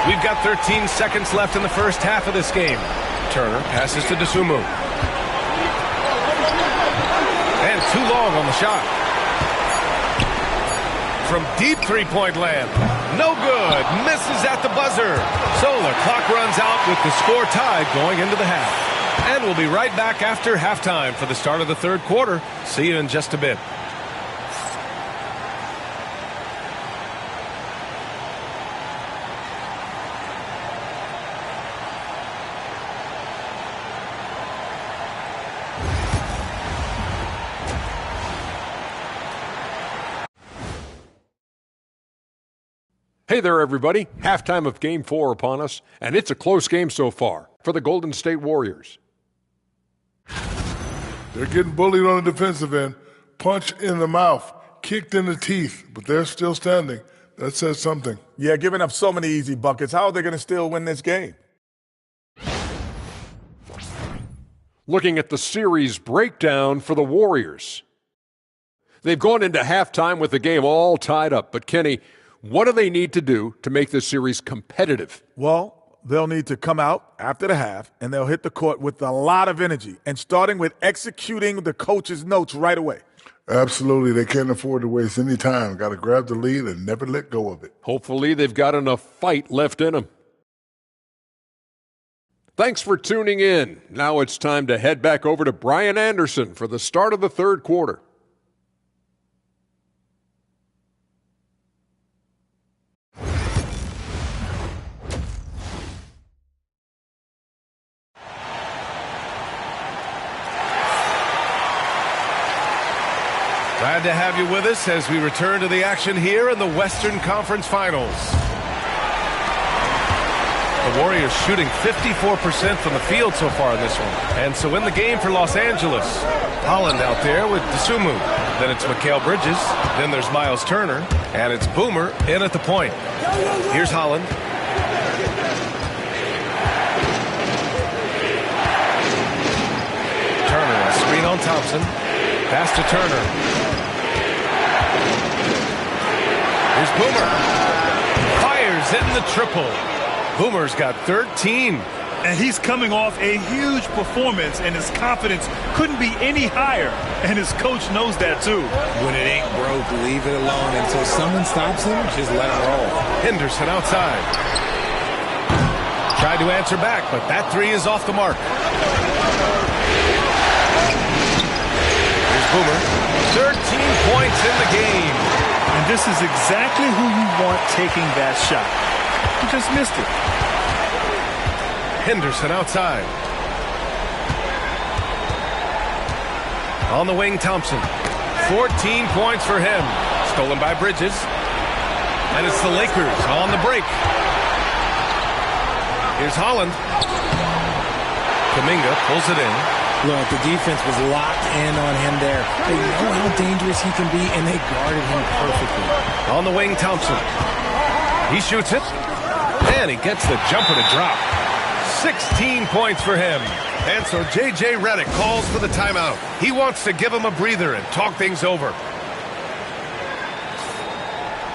We've got 13 seconds left in the first half of this game. Turner passes to Dosunmu. And too long on the shot. From deep three-point land. No good. Misses at the buzzer. So the clock runs out with the score tied going into the half. And we'll be right back after halftime for the start of the third quarter. See you in just a bit. Hey there, everybody. Halftime of Game 4 upon us, and it's a close game so far for the Golden State Warriors. They're getting bullied on the defensive end. Punch in the mouth, kicked in the teeth, but they're still standing. That says something. Yeah, giving up so many easy buckets. How are they going to still win this game? Looking at the series breakdown for the Warriors. They've gone into halftime with the game all tied up, but Kenny, what do they need to do to make this series competitive? Well, they'll need to come out after the half, and they'll hit the court with a lot of energy, and starting with executing the coach's notes right away. Absolutely. They can't afford to waste any time. Got to grab the lead and never let go of it. Hopefully they've got enough fight left in them. Thanks for tuning in. Now it's time to head back over to Brian Anderson for the start of the third quarter. Glad to have you with us as we return to the action here in the Western Conference Finals. The Warriors shooting 54% from the field so far in this one. And so in the game for Los Angeles, Holland out there with Dosunmu. Then it's Mikal Bridges. Then there's Miles Turner. And it's Boomer in at the point. Here's Holland. Turner, a screen on Thompson. Pass to Turner. Here's Boomer. Fires in the triple. Boomer's got 13. And he's coming off a huge performance, and his confidence couldn't be any higher. And his coach knows that, too. When it ain't broke, leave it alone. Until someone stops him, just let him roll. Henderson outside. Tried to answer back, but that three is off the mark. Here's Boomer. 13 points in the game. And this is exactly who you want taking that shot. He just missed it. Henderson outside. On the wing, Thompson. 14 points for him. Stolen by Bridges. And it's the Lakers on the break. Here's Holland. Kuminga pulls it in. Look, the defense was locked in on him there. They know how dangerous he can be, and they guarded him perfectly. On the wing, Thompson. He shoots it. And he gets the jumper to drop. 16 points for him. And so J.J. Redick calls for the timeout. He wants to give him a breather and talk things over.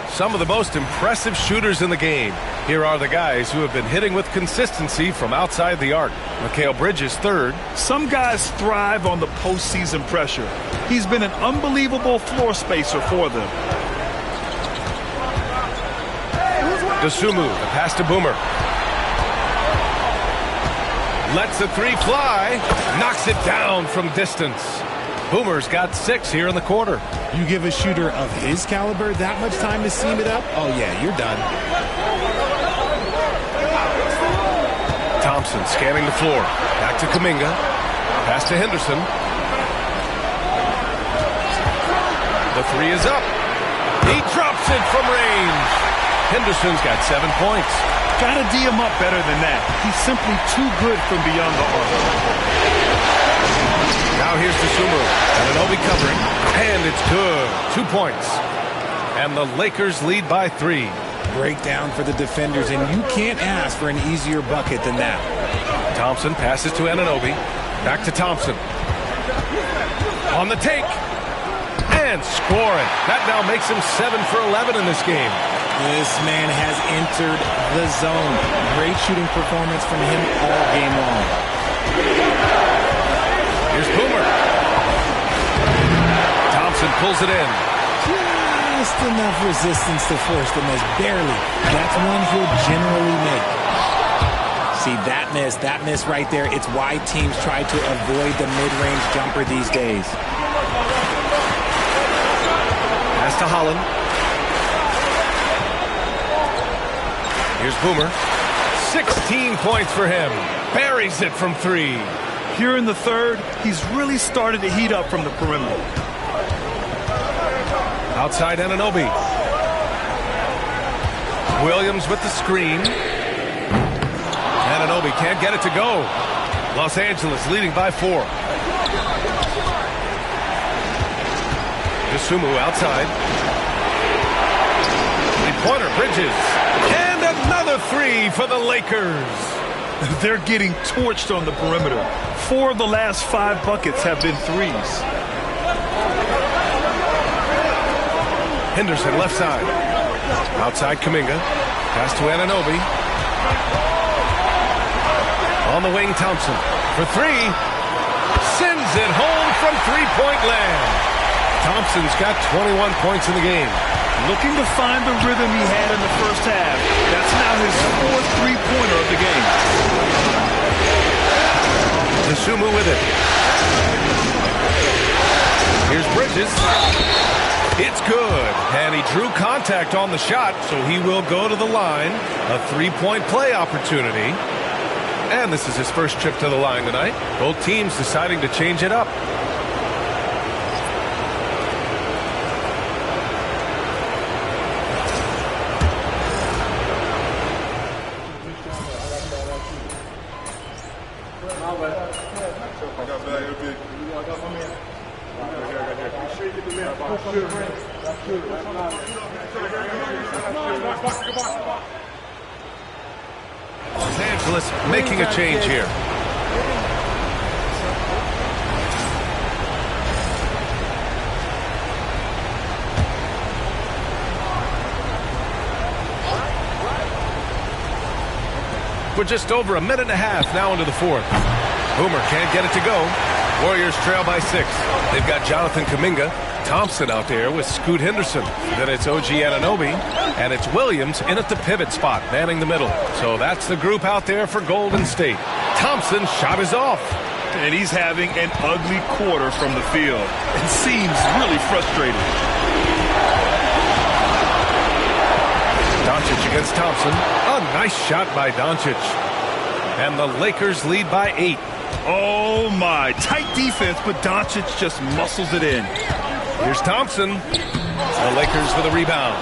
Some of the most impressive shooters in the game. Here are the guys who have been hitting with consistency from outside the arc. Mikal Bridges third. Some guys thrive on the postseason pressure. He's been an unbelievable floor spacer for them. Dosunmu, the pass to Boomer. Lets the three fly. Knocks it down from distance. Boomer's got 6 here in the quarter. You give a shooter of his caliber that much time to seam it up? Oh, yeah, you're done. Thompson scanning the floor. Back to Kuminga. Pass to Henderson. The three is up. He drops it from range. Henderson's got 7 points. Gotta D him up better than that. He's simply too good from beyond the arc. Now here's Dosunmu. Anunoby covering. And it's good. 2 points. And the Lakers lead by 3. Breakdown for the defenders, and you can't ask for an easier bucket than that. Thompson passes to Anunoby. Back to Thompson. On the take. And scoring. That now makes him 7 for 11 in this game. This man has entered the zone. Great shooting performance from him all game long. Here's Boomer. Thompson pulls it in. Just enough resistance to force the miss. Barely. That's one he'll generally make. See, that miss right there. It's why teams try to avoid the mid-range jumper these days. Pass to Holland. Here's Boomer. 16 points for him. Buries it from 3. Here in the third, he's really started to heat up from the perimeter. Outside Anunoby. Williams with the screen. Anunoby can't get it to go. Los Angeles leading by 4. Dosunmu outside. Three-pointer, Bridges. And another 3 for the Lakers. They're getting torched on the perimeter. 4 of the last 5 buckets have been threes. Henderson left side. Outside Kuminga. Pass to Anunoby. On the wing, Thompson. For 3. Sends it home from three-point land. Thompson's got 21 points in the game. Looking to find the rhythm he had in the first half. That's now his 4th three-pointer of the game. Dosunmu with it. Here's Bridges. It's good. And he drew contact on the shot, so he will go to the line. A three-point play opportunity. And this is his first trip to the line tonight. Both teams deciding to change it up. Los Angeles making a change here. We're just over a minute and a half now into the fourth. Boomer can't get it to go. Warriors trail by 6. They've got Jonathan Kuminga, Thompson out there with Scoot Henderson. Then it's OG Anunoby, and it's Williams in at the pivot spot, manning the middle. So that's the group out there for Golden State. Thompson's shot is off. And he's having an ugly quarter from the field. It seems really frustrated. Doncic against Thompson. A nice shot by Doncic. And the Lakers lead by 8. Oh, my. Tight defense, but Doncic just muscles it in. Here's Thompson. The Lakers for the rebound.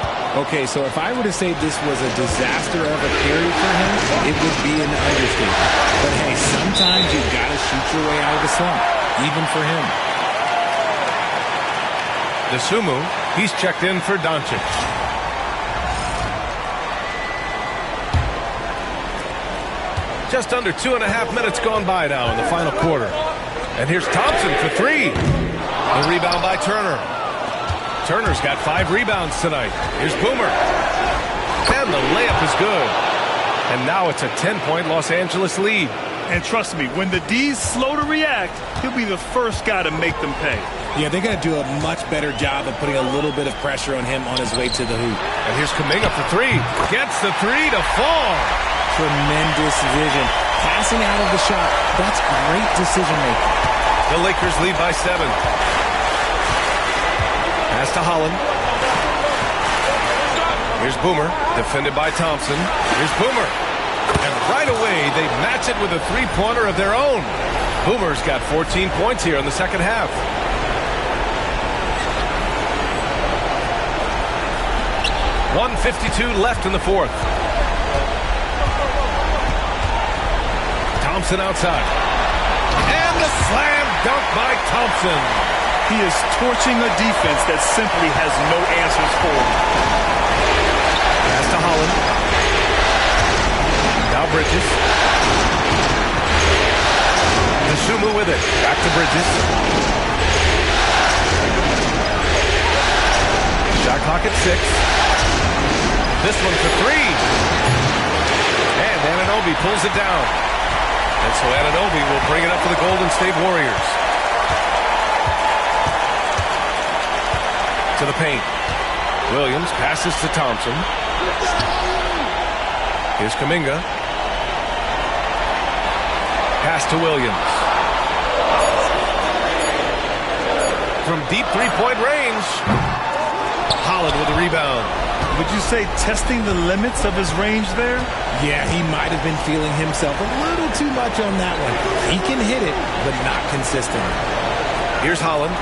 Okay, so if I were to say this was a disaster of a period for him, it would be an understatement. But hey, sometimes you've got to shoot your way out of the slump, even for him. Dosunmu, he's checked in for Doncic. Just under 2.5 minutes gone by now in the final quarter. And here's Thompson for 3. The rebound by Turner. Turner's got 5 rebounds tonight. Here's Boomer. And the layup is good. And now it's a 10-point Los Angeles lead. And trust me, when the D's slow to react, he'll be the first guy to make them pay. Yeah, they're going to do a much better job of putting a little bit of pressure on him on his way to the hoop. And here's Kuminga for 3. Gets the 3 to fall. Tremendous vision. Passing out of the shot. That's great decision-making. The Lakers lead by 7. Pass to Holland. Here's Boomer, defended by Thompson. Here's Boomer. And right away, they match it with a three-pointer of their own. Boomer's got 14 points here in the second half. .152 left in the fourth. Thompson outside. And the slam dunk by Thompson. He is torching a defense that simply has no answers for him. Pass to Holland. Now Bridges. Dosunmu with it. Back to Bridges. Shot clock at 6. This one for 3. And Anunoby pulls it down. And so Anunoby will bring it up for the Golden State Warriors. To the paint. Williams passes to Thompson. Here's Kuminga. Pass to Williams. From deep three-point range. Holland with the rebound. Would you say testing the limits of his range there? Yeah, he might have been feeling himself a little too much on that one. He can hit it, but not consistently. Here's Holland.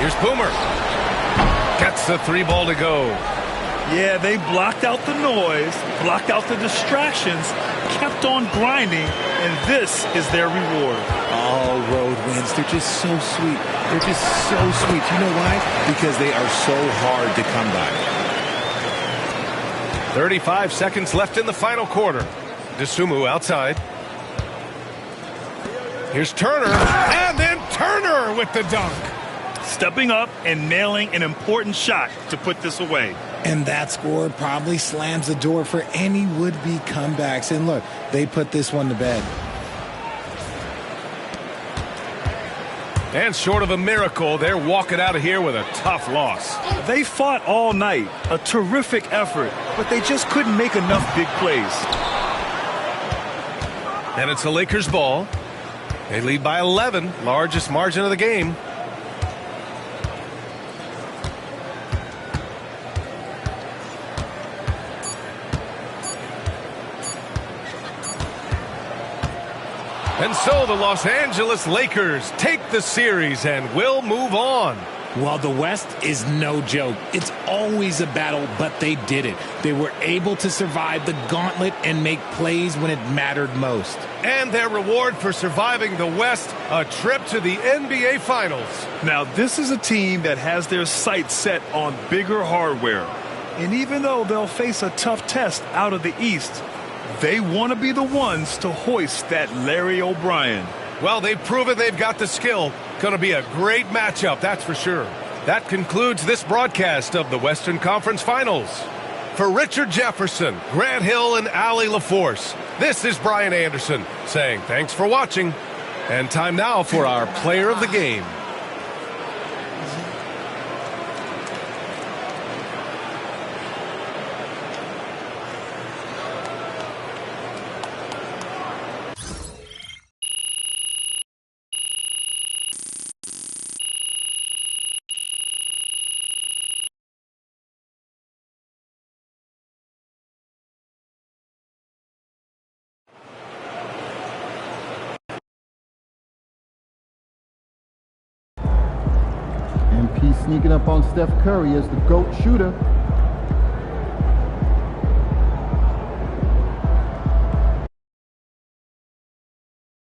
Here's Boomer. Gets the 3 ball to go. Yeah, they blocked out the noise, blocked out the distractions, kept on grinding, and this is their reward. All road wins. They're just so sweet. They're just so sweet. You know why? Because they are so hard to come by. 35 seconds left in the final quarter. Dosunmu outside. Here's Turner. And then Turner with the dunk. Stepping up and nailing an important shot to put this away. And that score probably slams the door for any would-be comebacks. And look, they put this one to bed. And short of a miracle, they're walking out of here with a tough loss. They fought all night. A terrific effort, but they just couldn't make enough big plays. And it's the Lakers' ball. They lead by 11, largest margin of the game. And so the Los Angeles Lakers take the series and will move on. Well, the West is no joke. It's always a battle, but they did it. They were able to survive the gauntlet and make plays when it mattered most. And their reward for surviving the West, a trip to the NBA Finals. Now, this is a team that has their sights set on bigger hardware. And even though they'll face a tough test out of the East, they want to be the ones to hoist that Larry O'Brien. Well, they've proven they've got the skill. Going to be a great matchup, that's for sure. That concludes this broadcast of the Western Conference Finals. For Richard Jefferson, Grant Hill, and Allie LaForce, this is Brian Anderson saying thanks for watching. And time now for our player of the game. MP sneaking up on Steph Curry as the GOAT shooter.